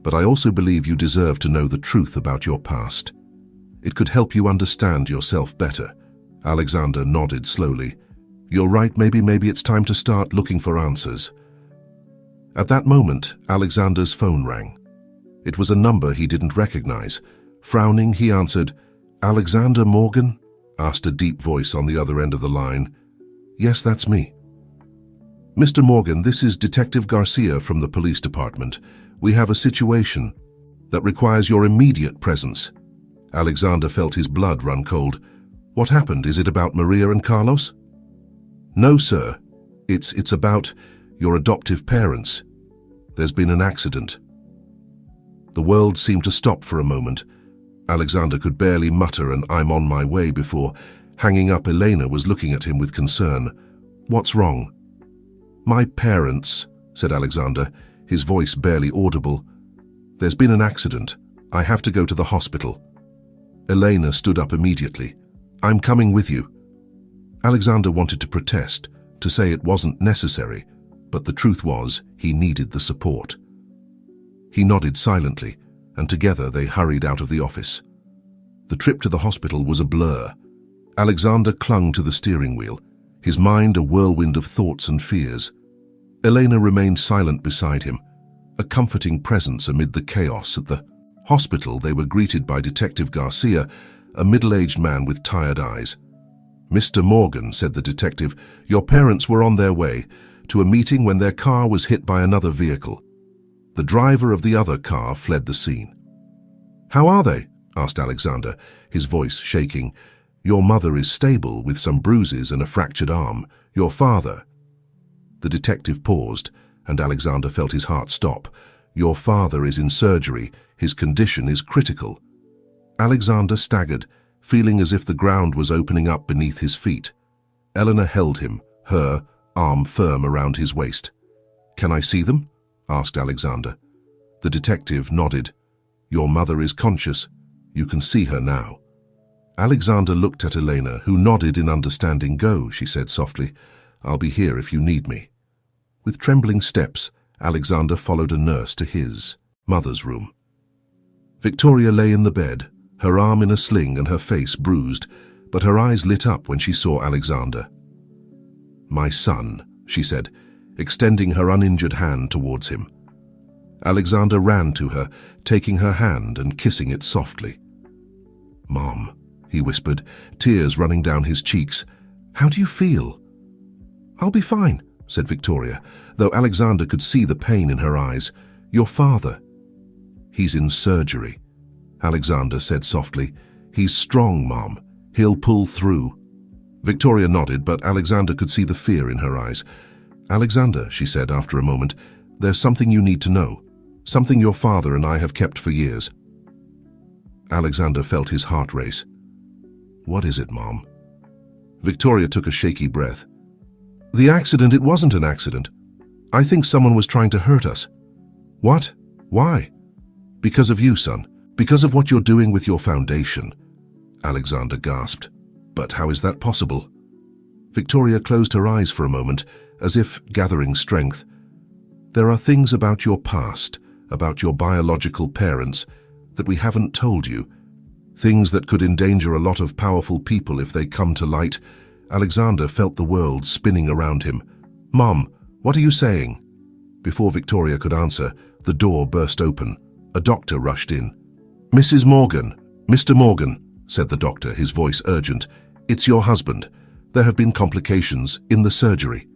but I also believe you deserve to know the truth about your past. It could help you understand yourself better." Alexander nodded slowly. "You're right, maybe it's time to start looking for answers." At that moment, Alexander's phone rang. It was a number he didn't recognize. Frowning, he answered. "Alexander Morgan?" asked a deep voice on the other end of the line. "Yes, that's me." "Mr. Morgan, this is Detective Garcia from the police department. We have a situation that requires your immediate presence." Alexander felt his blood run cold. "What happened? Is it about Maria and Carlos?" "No, sir. It's about your adoptive parents. There's been an accident." The world seemed to stop for a moment. Alexander could barely mutter an "I'm on my way" before, hanging up. Elena was looking at him with concern. "What's wrong?" "My parents," said Alexander, his voice barely audible. "There's been an accident. I have to go to the hospital." Elena stood up immediately. "I'm coming with you." Alexander wanted to protest, to say it wasn't necessary, but the truth was he needed the support. He nodded silently, and together they hurried out of the office. The trip to the hospital was a blur. Alexander clung to the steering wheel, his mind a whirlwind of thoughts and fears. Elena remained silent beside him, a comforting presence amid the chaos. At the hospital, they were greeted by Detective Garcia, a middle-aged man with tired eyes. "Mr. Morgan," said the detective, "your parents were on their way to a meeting when their car was hit by another vehicle. The driver of the other car fled the scene." "How are they?" asked Alexander, his voice shaking. "Your mother is stable with some bruises and a fractured arm. Your father—" The detective paused, and Alexander felt his heart stop. "Your father is in surgery. His condition is critical." Alexander staggered, feeling as if the ground was opening up beneath his feet. Eleanor held him, her arm firm around his waist. "Can I see them?" asked Alexander. The detective nodded. "Your mother is conscious. You can see her now." Alexander looked at Elena, who nodded in understanding. "Go," she said softly. "I'll be here if you need me." With trembling steps, Alexander followed a nurse to his mother's room. Victoria lay in the bed, her arm in a sling and her face bruised, but her eyes lit up when she saw Alexander. "My son," she said, extending her uninjured hand towards him. Alexander ran to her, taking her hand and kissing it softly. "Mom," he whispered, tears running down his cheeks. "How do you feel?" "I'll be fine," said Victoria, though Alexander could see the pain in her eyes. "Your father." "He's in surgery," Alexander said softly. "He's strong, Mom. He'll pull through." Victoria nodded, but Alexander could see the fear in her eyes. "Alexander," she said after a moment, "there's something you need to know. Something your father and I have kept for years." Alexander felt his heart race. "What is it, Mom?" Victoria took a shaky breath. "The accident, it wasn't an accident. I think someone was trying to hurt us." "What? Why?" "Because of you, son. Because of what you're doing with your foundation." Alexander gasped. "But how is that possible?" Victoria closed her eyes for a moment, as if gathering strength. "There are things about your past, about your biological parents, that we haven't told you. Things that could endanger a lot of powerful people if they come to light." Alexander felt the world spinning around him. "Mom, what are you saying?" Before Victoria could answer, the door burst open. A doctor rushed in. "Mrs. Morgan, Mr. Morgan," said the doctor, his voice urgent. "It's your husband. There have been complications in the surgery."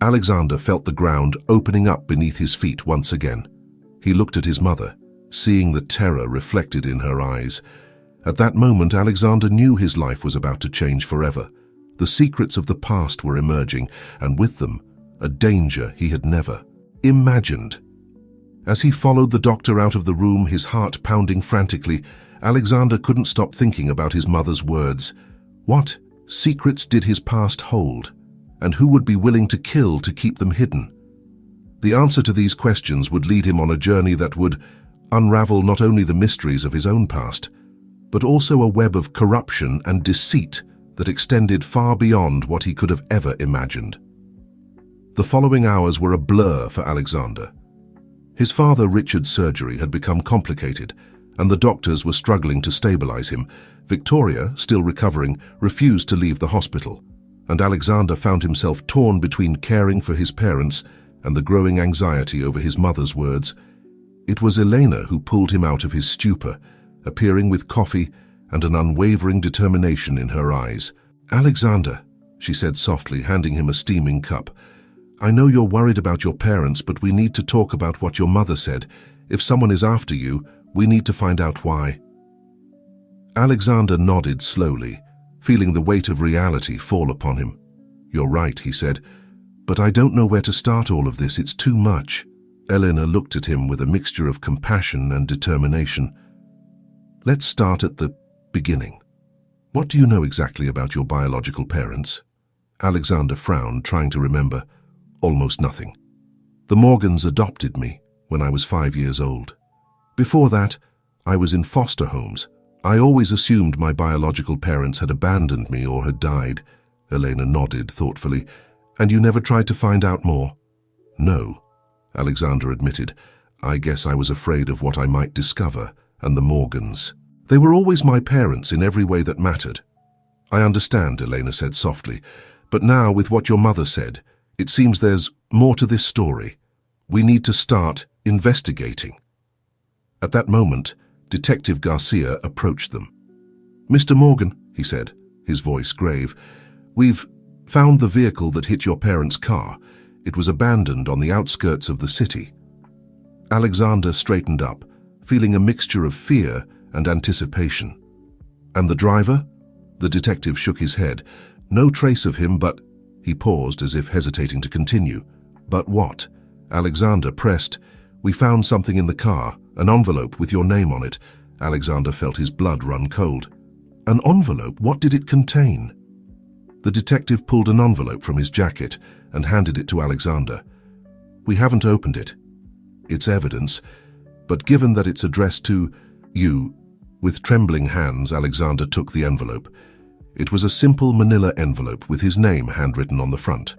Alexander felt the ground opening up beneath his feet once again. He looked at his mother, seeing the terror reflected in her eyes. At that moment, Alexander knew his life was about to change forever. The secrets of the past were emerging, and with them, a danger he had never imagined. As he followed the doctor out of the room, his heart pounding frantically, Alexander couldn't stop thinking about his mother's words. What secrets did his past hold? And who would be willing to kill to keep them hidden? The answer to these questions would lead him on a journey that would unravel not only the mysteries of his own past, but also a web of corruption and deceit that extended far beyond what he could have ever imagined. The following hours were a blur for Alexander. His father Richard's surgery had become complicated, and the doctors were struggling to stabilize him. Victoria, still recovering, refused to leave the hospital, and Alexander found himself torn between caring for his parents and the growing anxiety over his mother's words. It was Elena who pulled him out of his stupor, appearing with coffee and an unwavering determination in her eyes. "Alexander," she said softly, handing him a steaming cup, "I know you're worried about your parents, but we need to talk about what your mother said. If someone is after you, we need to find out why." Alexander nodded slowly, feeling the weight of reality fall upon him. "You're right," he said, "but I don't know where to start all of this. It's too much." Elena looked at him with a mixture of compassion and determination. "Let's start at the beginning. What do you know exactly about your biological parents?" Alexander frowned, trying to remember. "Almost nothing. The Morgans adopted me when I was 5 years old. Before that, I was in foster homes. I always assumed my biological parents had abandoned me or had died." Elena nodded thoughtfully. "And you never tried to find out more?" "No," Alexander admitted. "I guess I was afraid of what I might discover, and the Morgans. They were always my parents in every way that mattered." "I understand," Elena said softly, "but now with what your mother said, it seems there's more to this story. We need to start investigating." At that moment, Detective Garcia approached them. "Mr. Morgan," he said, his voice grave, "we've found the vehicle that hit your parents' car. It was abandoned on the outskirts of the city." Alexander straightened up, feeling a mixture of fear and anticipation. "And the driver?" The detective shook his head. "No trace of him, but—" He paused as if hesitating to continue. "But what?" Alexander pressed. "We found something in the car, an envelope with your name on it." Alexander felt his blood run cold. "An envelope? What did it contain?" The detective pulled an envelope from his jacket and handed it to Alexander. "We haven't opened it. It's evidence, but given that it's addressed to you, With trembling hands, Alexander took the envelope. It was a simple manila envelope with his name handwritten on the front.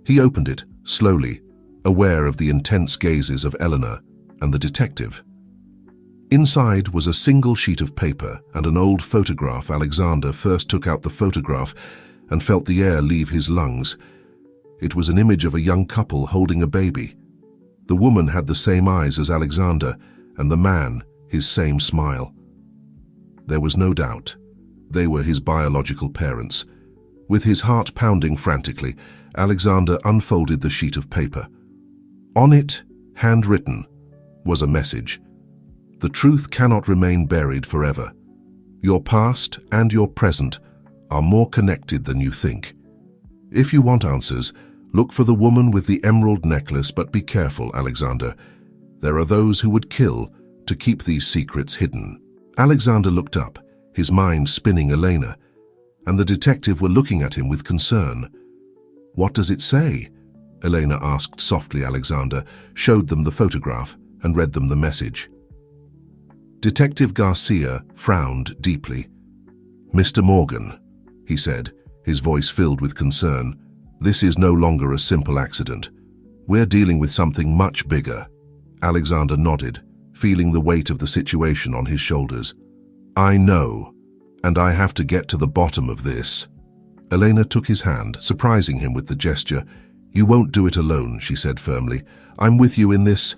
He opened it, slowly, aware of the intense gazes of Eleanor and the detective. Inside was a single sheet of paper and an old photograph. Alexander first took out the photograph and felt the air leave his lungs. It was an image of a young couple holding a baby. The woman had the same eyes as Alexander, and the man his same smile. There was no doubt. They were his biological parents. With his heart pounding frantically, Alexander unfolded the sheet of paper. On it, handwritten, was a message. The truth cannot remain buried forever. Your past and your present are more connected than you think. If you want answers, look for the woman with the emerald necklace, but be careful, Alexander. There are those who would kill to keep these secrets hidden. Alexander looked up, his mind spinning Elena, and the detective were looking at him with concern. What does it say? Elena asked softly. Alexander showed them the photograph and read them the message. Detective Garcia frowned deeply. Mr. Morgan, he said, his voice filled with concern, this is no longer a simple accident. We're dealing with something much bigger. Alexander nodded, feeling the weight of the situation on his shoulders. I know, and I have to get to the bottom of this. Elena took his hand, surprising him with the gesture. You won't do it alone, she said firmly. I'm with you in this.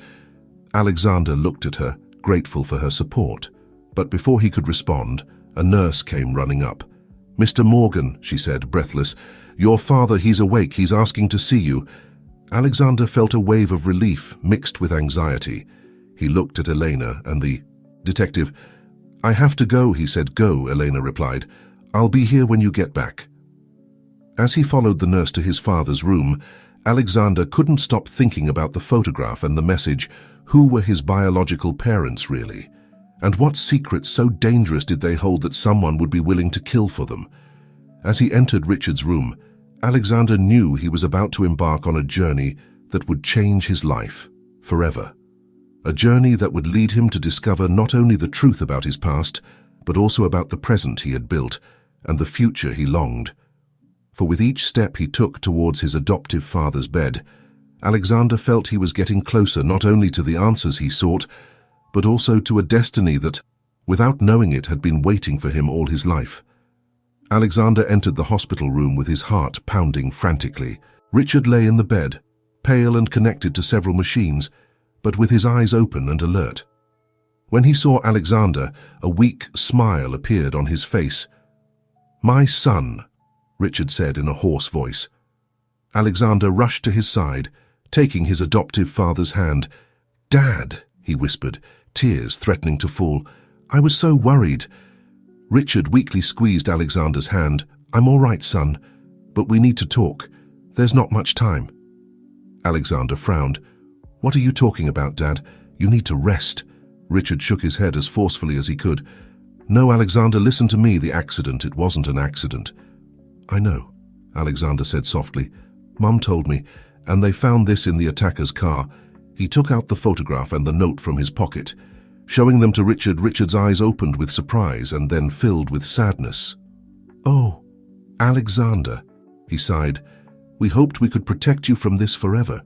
Alexander looked at her, grateful for her support. But before he could respond, a nurse came running up. Mr. Morgan, she said, breathless. Your father, he's awake, he's asking to see you. Alexander felt a wave of relief mixed with anxiety. He looked at Elena and the detective. I have to go, he said. Go, Elena replied. I'll be here when you get back. As he followed the nurse to his father's room, Alexander couldn't stop thinking about the photograph and the message. Who were his biological parents, really? And what secrets so dangerous did they hold that someone would be willing to kill for them? As he entered Richard's room, Alexander knew he was about to embark on a journey that would change his life forever. A journey that would lead him to discover not only the truth about his past, but also about the present he had built and the future he longed. For with each step he took towards his adoptive father's bed, Alexander felt he was getting closer not only to the answers he sought, but also to a destiny that, without knowing it, had been waiting for him all his life. Alexander entered the hospital room with his heart pounding frantically. Richard lay in the bed, pale and connected to several machines, but with his eyes open and alert. When he saw Alexander, a weak smile appeared on his face. My son, Richard said in a hoarse voice. Alexander rushed to his side, taking his adoptive father's hand. Dad, he whispered, tears threatening to fall. I was so worried. Richard weakly squeezed Alexander's hand. I'm all right, son, but we need to talk. There's not much time. Alexander frowned. What are you talking about, Dad? You need to rest. Richard shook his head as forcefully as he could. No, Alexander, listen to me. The accident, it wasn't an accident. I know, Alexander said softly. Mum told me, and they found this in the attacker's car. He took out the photograph and the note from his pocket. Showing them to Richard, Richard's eyes opened with surprise and then filled with sadness. Oh, Alexander, he sighed. We hoped we could protect you from this forever.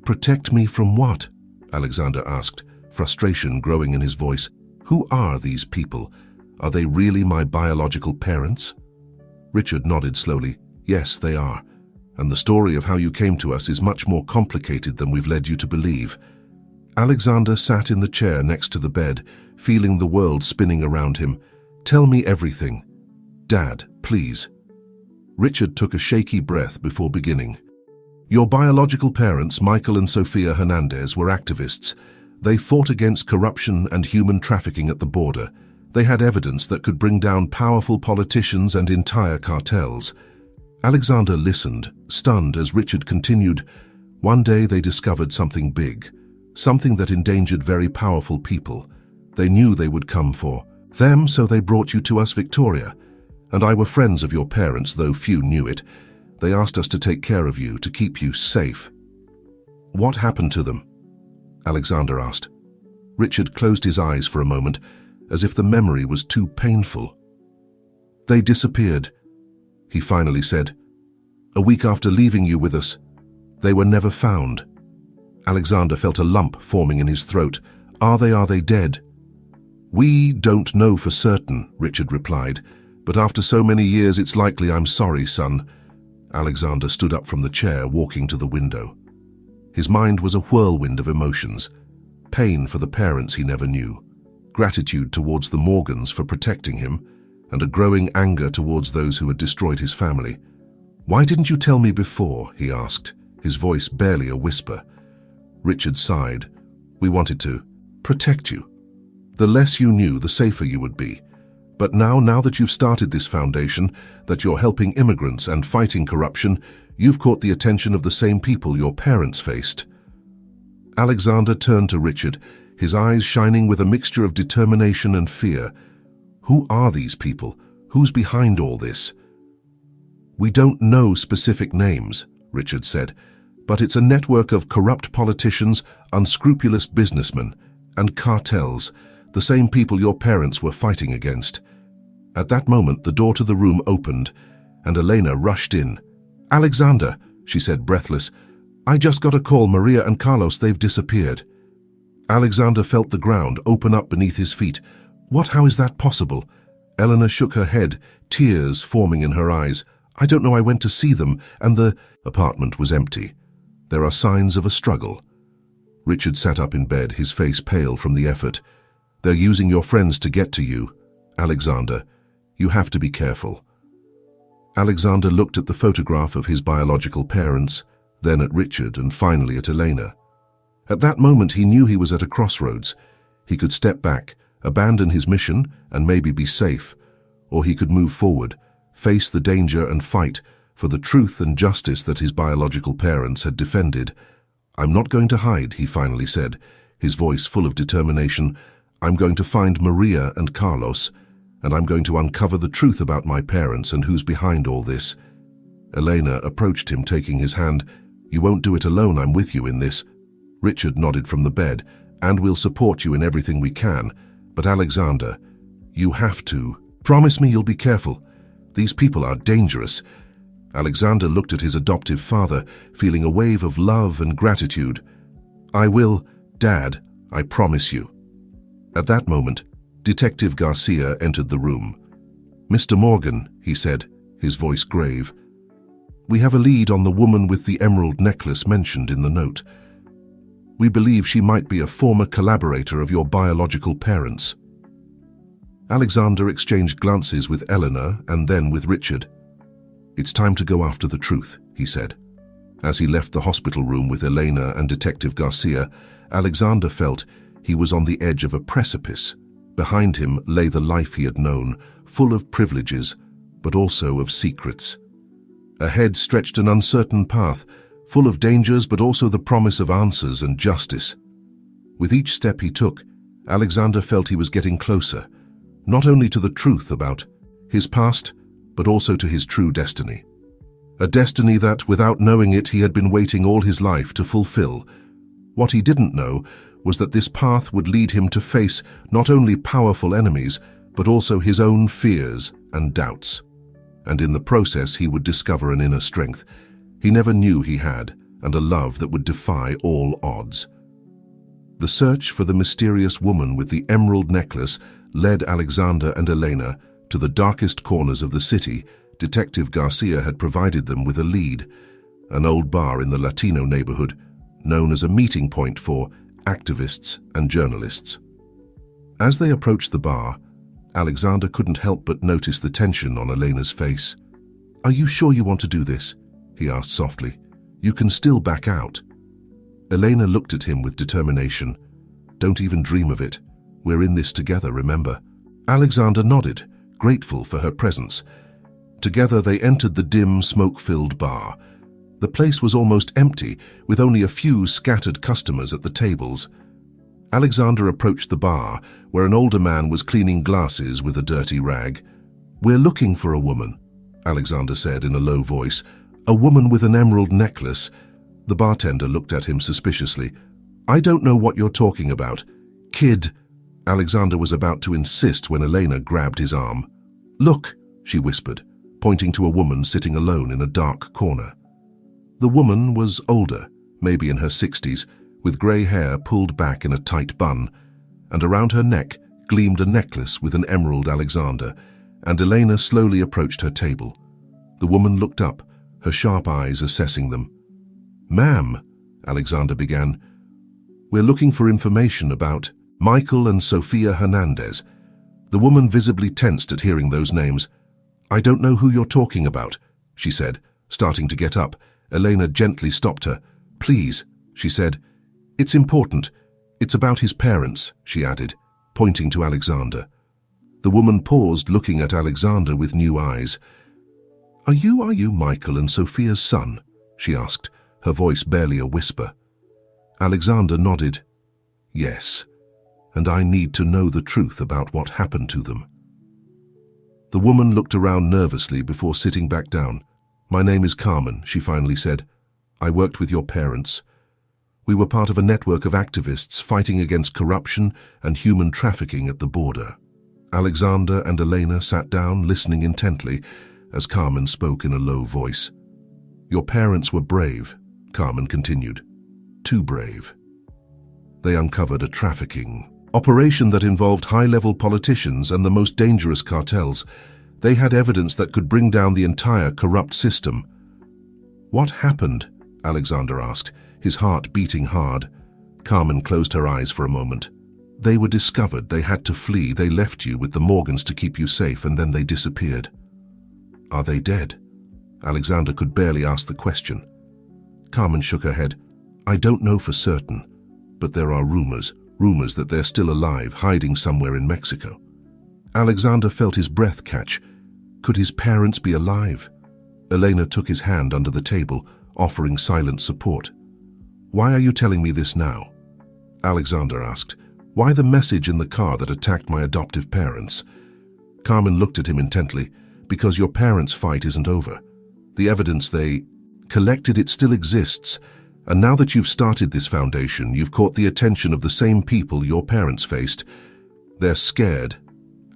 Protect me from what? Alexander asked, frustration growing in his voice. Who are these people? Are they really my biological parents? Richard nodded slowly. Yes, they are. And the story of how you came to us is much more complicated than we've led you to believe. Alexander sat in the chair next to the bed, feeling the world spinning around him. Tell me everything. Dad, please. Richard took a shaky breath before beginning. Your biological parents, Michael and Sofia Hernandez, were activists. They fought against corruption and human trafficking at the border. They had evidence that could bring down powerful politicians and entire cartels. Alexander listened, stunned as Richard continued. One day they discovered something big, something that endangered very powerful people. They knew they would come for them, so they brought you to us, Victoria. And I were friends of your parents, though few knew it. They asked us to take care of you, to keep you safe. What happened to them? Alexander asked. Richard closed his eyes for a moment. as if the memory was too painful. "They disappeared," he finally said. "A week after leaving you with us. They were never found." Alexander felt a lump forming in his throat. Are they dead?" "We don't know for certain," Richard replied, "but after so many years it's likely. I'm sorry, son." Alexander stood up from the chair, walking to the window. His mind was a whirlwind of emotions. Pain for the parents he never knew, gratitude towards the Morgans for protecting him, and a growing anger towards those who had destroyed his family. "Why didn't you tell me before?" he asked, his voice barely a whisper. Richard sighed. "We wanted to protect you. The less you knew, the safer you would be. But now that you've started this foundation, that you're helping immigrants and fighting corruption, you've caught the attention of the same people your parents faced." Alexander turned to Richard, his eyes shining with a mixture of determination and fear. "Who are these people? Who's behind all this?" "We don't know specific names," Richard said, "but it's a network of corrupt politicians, unscrupulous businessmen, and cartels, the same people your parents were fighting against." At that moment, the door to the room opened, and Elena rushed in. "Alexander," she said, breathless, "I just got a call. Maria and Carlos, they've disappeared." Alexander felt the ground open up beneath his feet. "What? How is that possible?" Elena shook her head, tears forming in her eyes. "I don't know. I went to see them, and the apartment was empty. There are signs of a struggle." Richard sat up in bed, his face pale from the effort. "They're using your friends to get to you, Alexander. You have to be careful." Alexander looked at the photograph of his biological parents, then at Richard, and finally at Elena. At that moment, he knew he was at a crossroads. He could step back, abandon his mission, and maybe be safe. Or he could move forward, face the danger and fight for the truth and justice that his biological parents had defended. "I'm not going to hide," he finally said, his voice full of determination. "I'm going to find Maria and Carlos, and I'm going to uncover the truth about my parents and who's behind all this." Elena approached him, taking his hand. "You won't do it alone. I'm with you in this." Richard nodded from the bed. "And we'll support you in everything we can. But Alexander, you have to. Promise me you'll be careful. These people are dangerous." Alexander looked at his adoptive father, feeling a wave of love and gratitude. "I will, Dad, I promise you." At that moment, Detective Garcia entered the room. "Mr. Morgan," he said, his voice grave, "we have a lead on the woman with the emerald necklace mentioned in the note. We believe she might be a former collaborator of your biological parents." Alexander exchanged glances with Eleanor and then with Richard. "It's time to go after the truth," he said. As he left the hospital room with Elena and Detective Garcia, Alexander felt he was on the edge of a precipice. Behind him lay the life he had known, full of privileges, but also of secrets. Ahead stretched an uncertain path, full of dangers but also the promise of answers and justice. With each step he took, Alexander felt he was getting closer, not only to the truth about his past, but also to his true destiny. A destiny that, without knowing it, he had been waiting all his life to fulfill. What he didn't know was that this path would lead him to face not only powerful enemies, but also his own fears and doubts. And in the process, he would discover an inner strength he never knew he had, and a love that would defy all odds. The search for the mysterious woman with the emerald necklace led Alexander and Elena to the darkest corners of the city. Detective Garcia had provided them with a lead, an old bar in the Latino neighborhood, known as a meeting point for activists and journalists. As they approached the bar, Alexander couldn't help but notice the tension on Elena's face. "Are you sure you want to do this?" he asked softly. "You can still back out." Elena looked at him with determination. "Don't even dream of it. We're in this together, remember?" Alexander nodded, grateful for her presence. Together they entered the dim, smoke-filled bar. The place was almost empty, with only a few scattered customers at the tables. Alexander approached the bar, where an older man was cleaning glasses with a dirty rag. "We're looking for a woman," Alexander said in a low voice. "A woman with an emerald necklace." The bartender looked at him suspiciously. "I don't know what you're talking about. Kid," Alexander was about to insist when Elena grabbed his arm. "Look," she whispered, pointing to a woman sitting alone in a dark corner. The woman was older, maybe in her 60s, with grey hair pulled back in a tight bun, and around her neck gleamed a necklace with an emerald. Alexander and Elena slowly approached her table. The woman looked up, her sharp eyes assessing them. "Ma'am," Alexander began, "we're looking for information about Michael and Sofia Hernandez." The woman visibly tensed at hearing those names. "I don't know who you're talking about," she said, starting to get up. Elena gently stopped her. "Please," she said. "It's important. It's about his parents," she added, pointing to Alexander. The woman paused, looking at Alexander with new eyes. Are you Michael and Sophia's son?" she asked, her voice barely a whisper. Alexander nodded. "Yes, and I need to know the truth about what happened to them." The woman looked around nervously before sitting back down. "My name is Carmen," she finally said. "I worked with your parents. We were part of a network of activists fighting against corruption and human trafficking at the border." Alexander and Elena sat down, listening intently, as Carmen spoke in a low voice. "Your parents were brave," Carmen continued. "Too brave. They uncovered a trafficking operation that involved high-level politicians and the most dangerous cartels. They had evidence that could bring down the entire corrupt system." "What happened?" Alexander asked, his heart beating hard. Carmen closed her eyes for a moment. "They were discovered. They had to flee. They left you with the Morgans to keep you safe, and then they disappeared." "Are they dead?" Alexander could barely ask the question. Carmen shook her head. "I don't know for certain, but there are rumors that they're still alive, hiding somewhere in Mexico." Alexander felt his breath catch. Could his parents be alive? Elena took his hand under the table, offering silent support. "Why are you telling me this now?" Alexander asked. "Why the message in the car that attacked my adoptive parents?" Carmen looked at him intently. "Because your parents' fight isn't over. The evidence they collected, it still exists. And now that you've started this foundation, you've caught the attention of the same people your parents faced. They're scared,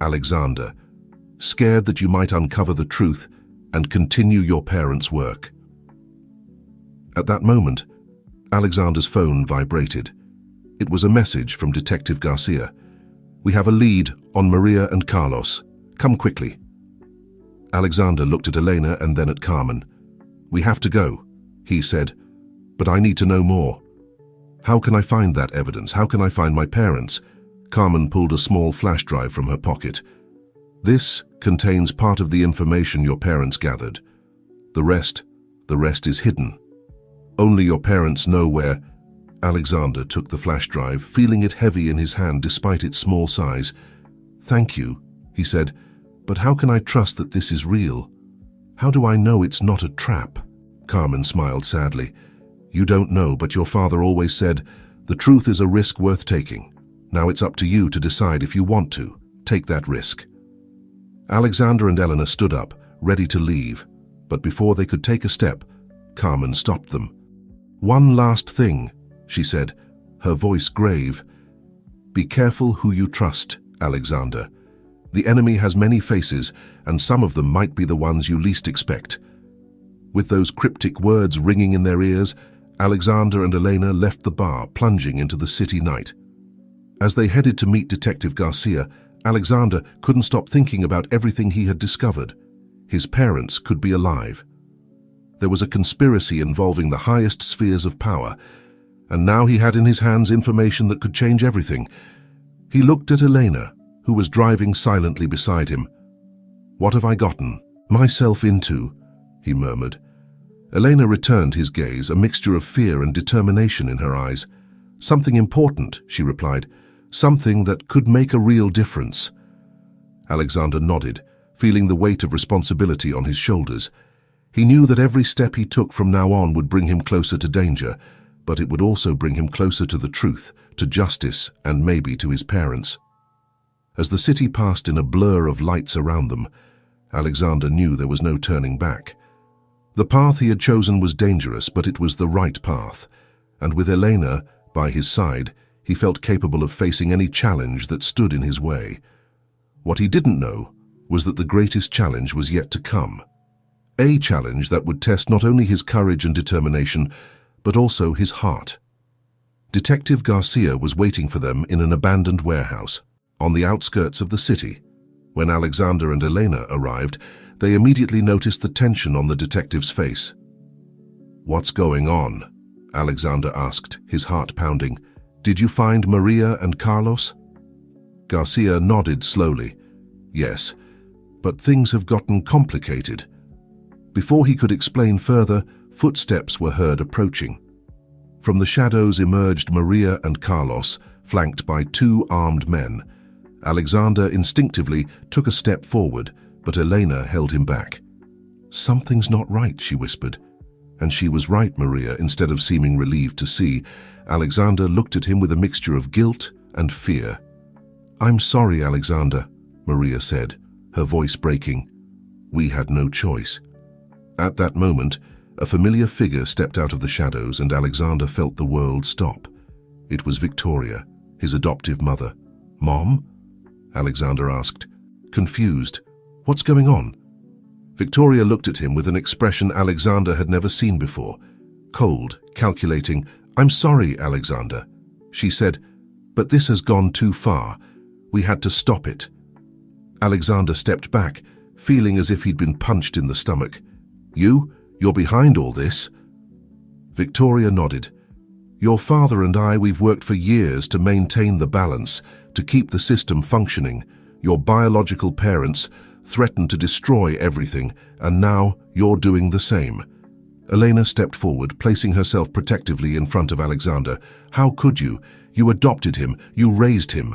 Alexander. Scared that you might uncover the truth and continue your parents' work." At that moment, Alexander's phone vibrated. It was a message from Detective Garcia. "We have a lead on Maria and Carlos. Come quickly." Alexander looked at Elena and then at Carmen. "We have to go," he said, "but I need to know more." "How can I find that evidence? How can I find my parents?" Carmen pulled a small flash drive from her pocket. "This contains part of the information your parents gathered. The rest is hidden. Only your parents know where." Alexander took the flash drive, feeling it heavy in his hand despite its small size. "Thank you," he said, "but how can I trust that this is real? How do I know it's not a trap?" Carmen smiled sadly. "You don't know, but your father always said, the truth is a risk worth taking. Now it's up to you to decide if you want to take that risk." Alexander and Elena stood up, ready to leave, but before they could take a step, Carmen stopped them. "One last thing," she said, her voice grave. "Be careful who you trust, Alexander. The enemy has many faces, and some of them might be the ones you least expect." With those cryptic words ringing in their ears, Alexander and Elena left the bar, plunging into the city night. As they headed to meet Detective Garcia, Alexander couldn't stop thinking about everything he had discovered. His parents could be alive. There was a conspiracy involving the highest spheres of power, and now he had in his hands information that could change everything. He looked at Elena, who was driving silently beside him. "What have I gotten myself into?" he murmured. Elena returned his gaze, a mixture of fear and determination in her eyes. "Something important," she replied. "Something that could make a real difference." Alexander nodded, feeling the weight of responsibility on his shoulders. He knew that every step he took from now on would bring him closer to danger, but it would also bring him closer to the truth, to justice, and maybe to his parents. As the city passed in a blur of lights around them, Alexander knew there was no turning back. The path he had chosen was dangerous, but it was the right path, and with Elena by his side, He felt capable of facing any challenge that stood in his way. What he didn't know was that the greatest challenge was yet to come. A challenge that would test not only his courage and determination, but also his heart. Detective Garcia was waiting for them in an abandoned warehouse, on the outskirts of the city. When Alexander and Elena arrived, they immediately noticed the tension on the detective's face. "What's going on?" Alexander asked, his heart pounding. "Did you find Maria and Carlos?" Garcia nodded slowly. "Yes, but things have gotten complicated." Before he could explain further, footsteps were heard approaching. From the shadows emerged Maria and Carlos, flanked by two armed men. Alexander instinctively took a step forward, but Elena held him back. "Something's not right," she whispered. And she was right, Maria, instead of seeming relieved to see. Alexander looked at him with a mixture of guilt and fear. "I'm sorry, Alexander," Maria said, her voice breaking. "We had no choice." At that moment, a familiar figure stepped out of the shadows and Alexander felt the world stop. It was Victoria, his adoptive mother. "Mom?" Alexander asked, confused. "What's going on?" Victoria looked at him with an expression Alexander had never seen before. Cold, calculating. "I'm sorry, Alexander," she said, "but this has gone too far. We had to stop it." Alexander stepped back, feeling as if he'd been punched in the stomach. You're behind all this?" Victoria nodded. "Your father and we've worked for years to maintain the balance, to keep the system functioning. Your biological parents threatened to destroy everything, and now you're doing the same." Elena stepped forward, placing herself protectively in front of Alexander. "How could you? You adopted him, you raised him."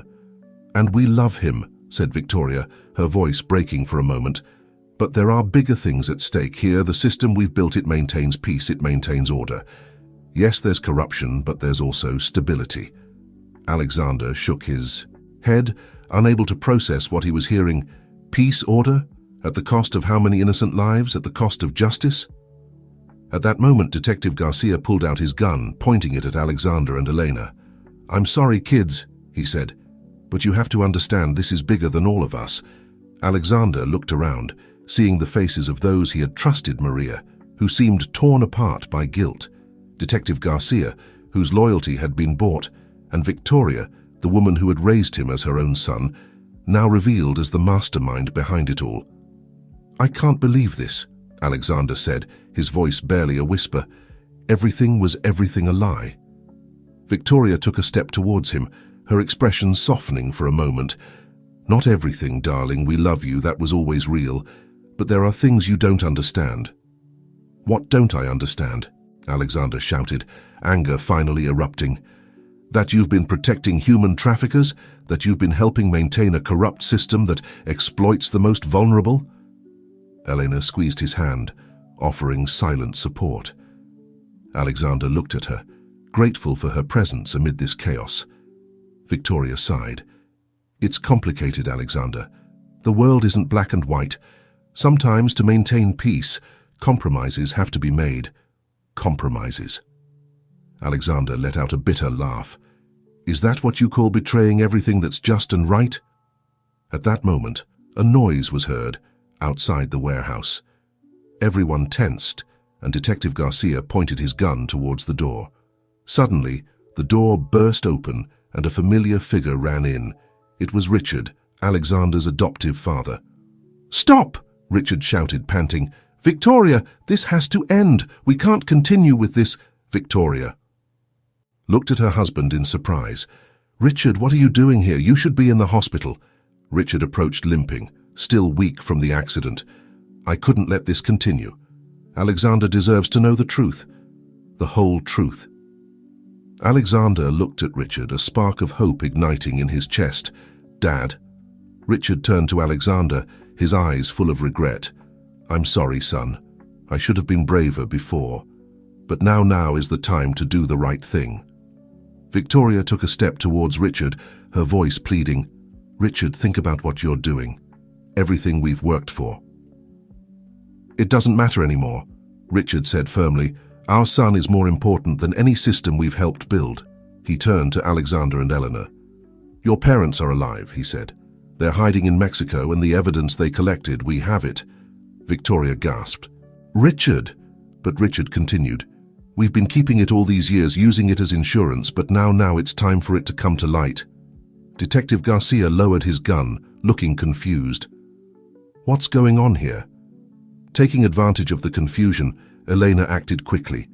"And we love him," said Victoria, her voice breaking for a moment. "But there are bigger things at stake here. The system we've built, it maintains peace, it maintains order. Yes, there's corruption, but there's also stability." Alexander shook his head, unable to process what he was hearing. Peace, order? At the cost of how many innocent lives? At the cost of justice? At that moment, Detective Garcia pulled out his gun, pointing it at Alexander and Elena. "I'm sorry, kids," he said, "but you have to understand this is bigger than all of us." Alexander looked around, seeing the faces of those he had trusted, Maria, who seemed torn apart by guilt, Detective Garcia, whose loyalty had been bought, and Victoria, the woman who had raised him as her own son, now revealed as the mastermind behind it all. "I can't believe this," Alexander said, his voice barely a whisper. "Everything was everything a lie." Victoria took a step towards him, her expression softening for a moment. "Not everything, darling, we love you, that was always real. But there are things you don't understand." "What don't I understand?" Alexander shouted, anger finally erupting. "That you've been protecting human traffickers? That you've been helping maintain a corrupt system that exploits the most vulnerable?" Elena squeezed his hand, offering silent support. Alexander looked at her, grateful for her presence amid this chaos. Victoria sighed. "It's complicated, Alexander. The world isn't black and white. Sometimes, to maintain peace, compromises have to be made. Compromises." Alexander let out a bitter laugh. "Is that what you call betraying everything that's just and right?" At that moment, a noise was heard outside the warehouse. Everyone tensed, and Detective Garcia pointed his gun towards the door. Suddenly, the door burst open and a familiar figure ran in. It was Richard, Alexander's adoptive father. "Stop!" Richard shouted, panting. "Victoria, this has to end. We can't continue with this." Victoria looked at her husband in surprise. "Richard, what are you doing here? You should be in the hospital." Richard approached limping, still weak from the accident. "I couldn't let this continue. Alexander deserves to know the truth. The whole truth." Alexander looked at Richard, a spark of hope igniting in his chest. "Dad." Richard turned to Alexander, his eyes full of regret. "I'm sorry, son. I should have been braver before. But now is the time to do the right thing." Victoria took a step towards Richard, her voice pleading. "Richard, think about what you're doing. Everything we've worked for." "It doesn't matter anymore," Richard said firmly. "Our son is more important than any system we've helped build." He turned to Alexander and Eleanor. "Your parents are alive," he said. "They're hiding in Mexico, and the evidence they collected, we have it." Victoria gasped. "Richard!" But Richard continued. "We've been keeping it all these years, using it as insurance, but now it's time for it to come to light." Detective Garcia lowered his gun, looking confused. "What's going on here?" Taking advantage of the confusion, Elena acted quickly.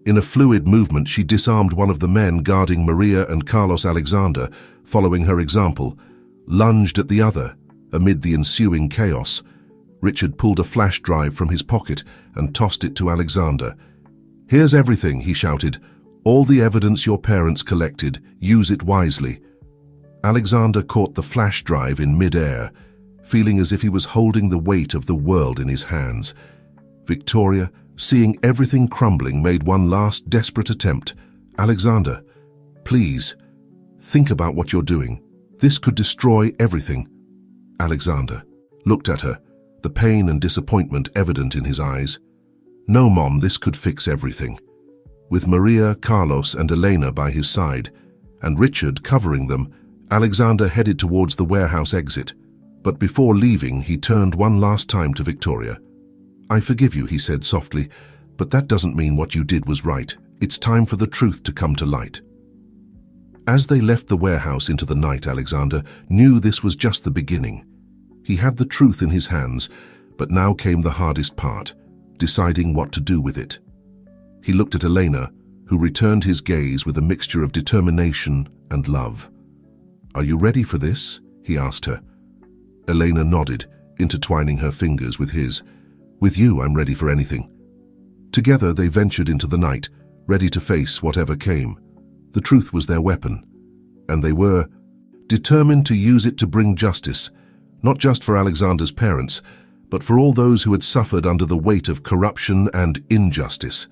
In a fluid movement, she disarmed one of the men guarding Maria and Carlos Alexander, following her example, lunged at the other. Amid the ensuing chaos, Richard pulled a flash drive from his pocket and tossed it to Alexander. "Here's everything," he shouted. "All the evidence your parents collected. Use it wisely." Alexander caught the flash drive in mid-air, feeling as if he was holding the weight of the world in his hands. Victoria, seeing everything crumbling, made one last desperate attempt. "Alexander, please, think about what you're doing. This could destroy everything." Alexander looked at her, the pain and disappointment evident in his eyes. "No, Mom, this could fix everything." With Maria, Carlos, and Elena by his side, and Richard covering them, Alexander headed towards the warehouse exit. But before leaving, he turned one last time to Victoria. "I forgive you," he said softly, "but that doesn't mean what you did was right. It's time for the truth to come to light." As they left the warehouse into the night, Alexander knew this was just the beginning. He had the truth in his hands, but now came the hardest part, deciding what to do with it. He looked at Elena, who returned his gaze with a mixture of determination and love. "Are you ready for this?" he asked her. Elena nodded, intertwining her fingers with his. "With you, I'm ready for anything." Together they ventured into the night, ready to face whatever came. The truth was their weapon, and they were determined to use it to bring justice, not just for Alexander's parents, but for all those who had suffered under the weight of corruption and injustice.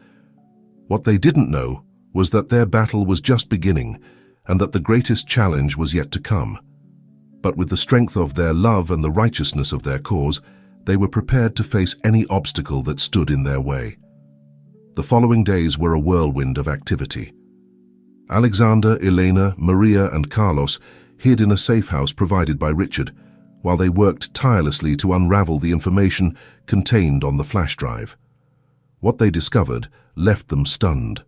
What they didn't know was that their battle was just beginning, and that the greatest challenge was yet to come. But with the strength of their love and the righteousness of their cause, they were prepared to face any obstacle that stood in their way. The following days were a whirlwind of activity. Alexander, Elena, Maria, and Carlos hid in a safe house provided by Richard, while they worked tirelessly to unravel the information contained on the flash drive. What they discovered left them stunned.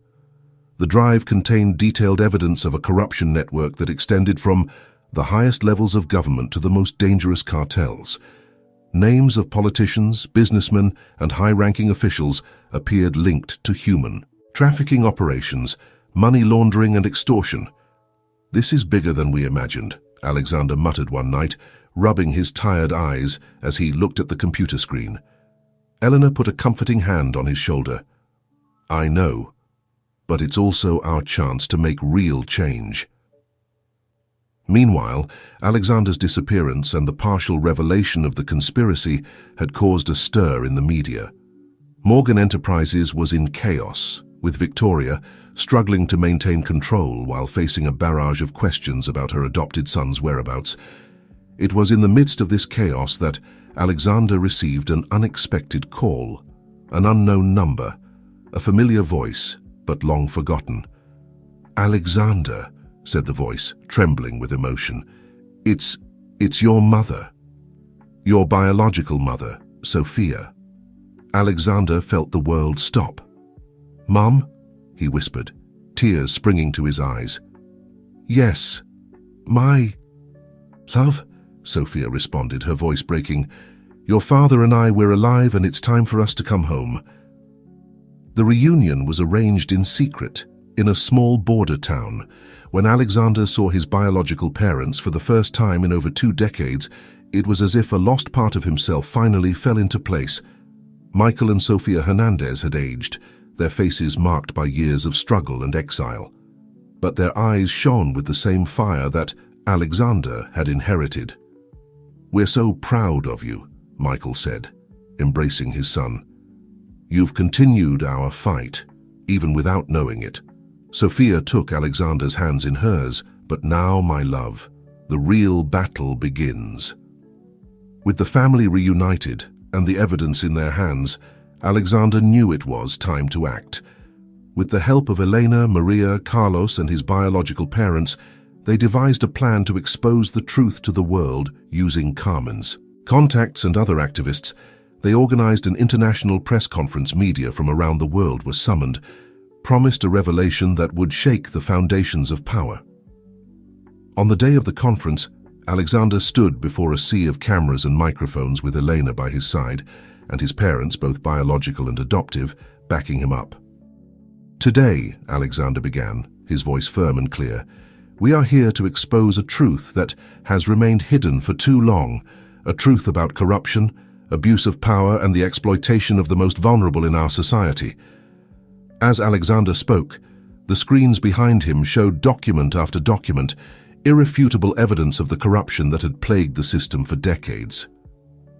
The drive contained detailed evidence of a corruption network that extended from the highest levels of government to the most dangerous cartels. Names of politicians, businessmen, and high-ranking officials appeared linked to human trafficking operations, money laundering, and extortion. "This is bigger than we imagined," Alexander muttered one night, rubbing his tired eyes as he looked at the computer screen. Eleanor put a comforting hand on his shoulder. "I know, but it's also our chance to make real change." Meanwhile, Alexander's disappearance and the partial revelation of the conspiracy had caused a stir in the media. Morgan Enterprises was in chaos, with Victoria struggling to maintain control while facing a barrage of questions about her adopted son's whereabouts. It was in the midst of this chaos that Alexander received an unexpected call, an unknown number, a familiar voice, but long forgotten. "Alexander," said the voice, trembling with emotion. It's your mother. Your biological mother, Sophia." Alexander felt the world stop. "Mum?" he whispered, tears springing to his eyes. "Yes, my love," Sophia responded, her voice breaking. "Your father and I, we're alive, and it's time for us to come home." The reunion was arranged in secret in a small border town. When Alexander saw his biological parents for the first time in over 2 decades, it was as if a lost part of himself finally fell into place. Michael and Sofia Hernandez had aged, their faces marked by years of struggle and exile. But their eyes shone with the same fire that Alexander had inherited. "We're so proud of you," Michael said, embracing his son. "You've continued our fight, even without knowing it." Sophia took Alexander's hands in hers. "But now, my love, the real battle begins." With the family reunited and the evidence in their hands, Alexander knew it was time to act. With the help of Elena, Maria, Carlos, and his biological parents, they devised a plan to expose the truth to the world using Carmen's contacts and other activists. They organized an international press conference. Media from around the world were summoned, promised a revelation that would shake the foundations of power. On the day of the conference, Alexander stood before a sea of cameras and microphones with Elena by his side, and his parents, both biological and adoptive, backing him up. "Today," Alexander began, his voice firm and clear, "we are here to expose a truth that has remained hidden for too long, a truth about corruption, abuse of power, and the exploitation of the most vulnerable in our society." As Alexander spoke, the screens behind him showed document after document, irrefutable evidence of the corruption that had plagued the system for decades.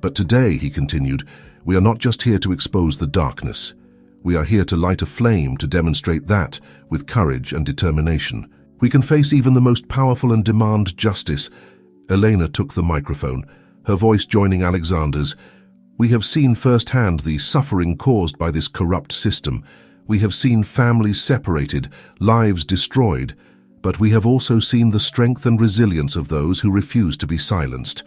"But today," he continued, "we are not just here to expose the darkness. We are here to light a flame to demonstrate that, with courage and determination, we can face even the most powerful and demand justice." Elena took the microphone, her voice joining Alexander's. "We have seen firsthand the suffering caused by this corrupt system. We have seen families separated, lives destroyed, but we have also seen the strength and resilience of those who refuse to be silenced."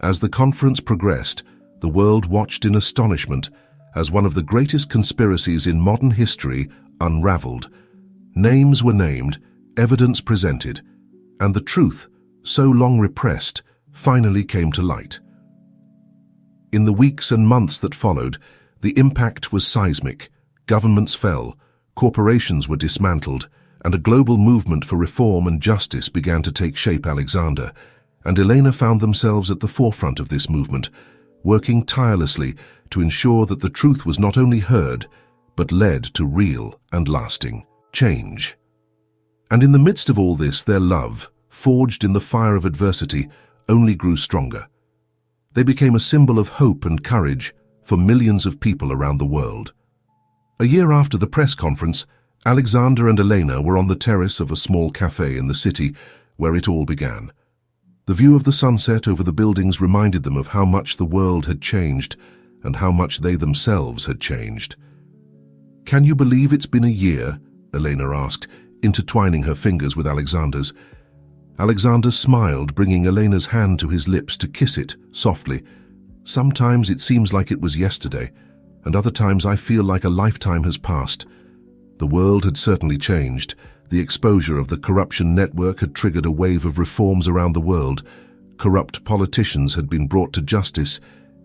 As the conference progressed, the world watched in astonishment as one of the greatest conspiracies in modern history unraveled. Names were named, evidence presented, and the truth, so long repressed, finally came to light. In the weeks and months that followed, the impact was seismic. Governments fell, corporations were dismantled, and a global movement for reform and justice began to take shape. Alexander and Elena found themselves at the forefront of this movement, working tirelessly to ensure that the truth was not only heard, but led to real and lasting change. And in the midst of all this, their love, forged in the fire of adversity, only grew stronger. They became a symbol of hope and courage for millions of people around the world. A year after the press conference, Alexander and Elena were on the terrace of a small cafe in the city where it all began. The view of the sunset over the buildings reminded them of how much the world had changed and how much they themselves had changed. "Can you believe it's been a year?" Elena asked, intertwining her fingers with Alexander's. Alexander smiled, bringing Elena's hand to his lips to kiss it softly. "Sometimes it seems like it was yesterday, and other times I feel like a lifetime has passed." The world had certainly changed. The exposure of the corruption network had triggered a wave of reforms around the world. Corrupt politicians had been brought to justice,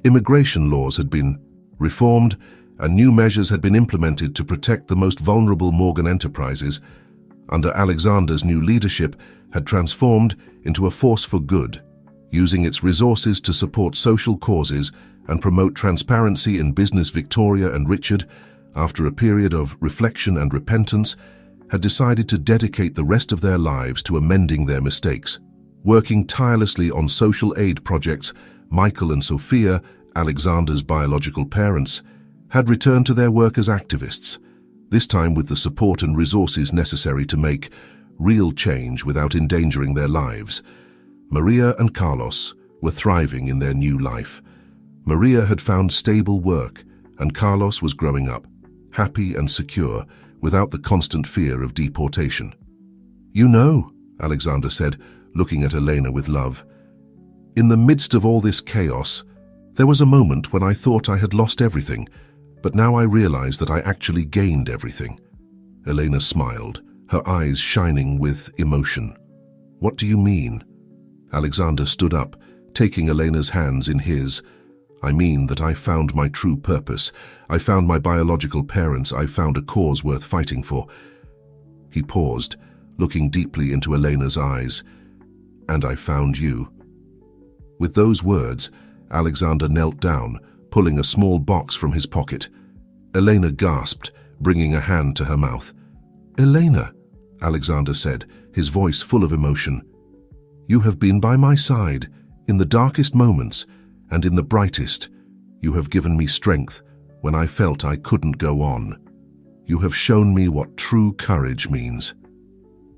immigration laws had been reformed, and new measures had been implemented to protect the most vulnerable Morgan enterprises. Under Alexander's new leadership had transformed into a force for good, using its resources to support social causes and promote transparency in business. Victoria and Richard, after a period of reflection and repentance, had decided to dedicate the rest of their lives to amending their mistakes. Working tirelessly on social aid projects, Michael and Sophia, Alexander's biological parents, had returned to their work as activists, this time with the support and resources necessary to make real change without endangering their lives. Maria and Carlos were thriving in their new life. Maria had found stable work, and Carlos was growing up, happy and secure, without the constant fear of deportation. "You know," Alexander said, looking at Elena with love, "in the midst of all this chaos, there was a moment when I thought I had lost everything, but now I realize that I actually gained everything." Elena smiled, her eyes shining with emotion. "What do you mean?" Alexander stood up, taking Elena's hands in his. "I mean that I found my true purpose. I found my biological parents. I found a cause worth fighting for." He paused, looking deeply into Elena's eyes. "And I found you." With those words, Alexander knelt down, pulling a small box from his pocket. Elena gasped, bringing a hand to her mouth. "Elena," Alexander said, his voice full of emotion, "you have been by my side in the darkest moments, and in the brightest. You have given me strength when I felt I couldn't go on. You have shown me what true courage means."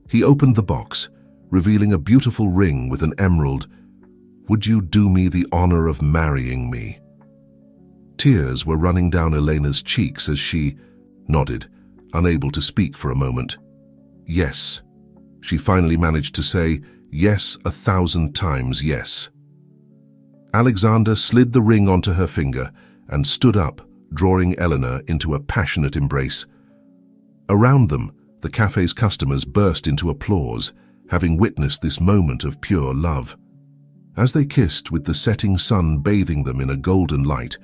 He opened the box, revealing a beautiful ring with an emerald. "Would you do me the honor of marrying me?" Tears were running down Elena's cheeks as she nodded. unable to speak for a moment. Yes. She finally managed to say, yes, 1,000 times yes. Alexander slid the ring onto her finger and stood up, drawing Eleanor into a passionate embrace. Around them, the cafe's customers burst into applause, having witnessed this moment of pure love. As they kissed with the setting sun bathing them in a golden light,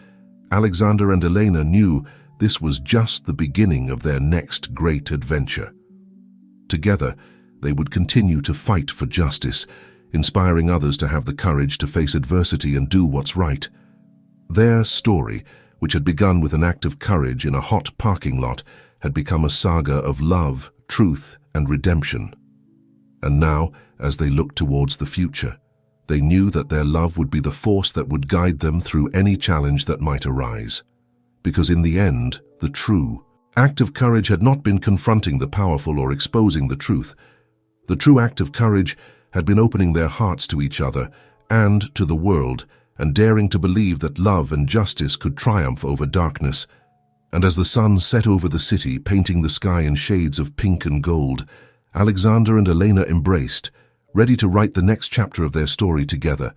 Alexander and Elena knew this was just the beginning of their next great adventure. Together, they would continue to fight for justice, inspiring others to have the courage to face adversity and do what's right. Their story, which had begun with an act of courage in a hot parking lot, had become a saga of love, truth, and redemption. And now, as they looked towards the future, they knew that their love would be the force that would guide them through any challenge that might arise. Because in the end, the true act of courage had not been confronting the powerful or exposing the truth. The true act of courage had been opening their hearts to each other and to the world, and daring to believe that love and justice could triumph over darkness. And as the sun set over the city, painting the sky in shades of pink and gold, Alexander and Elena embraced, ready to write the next chapter of their story together.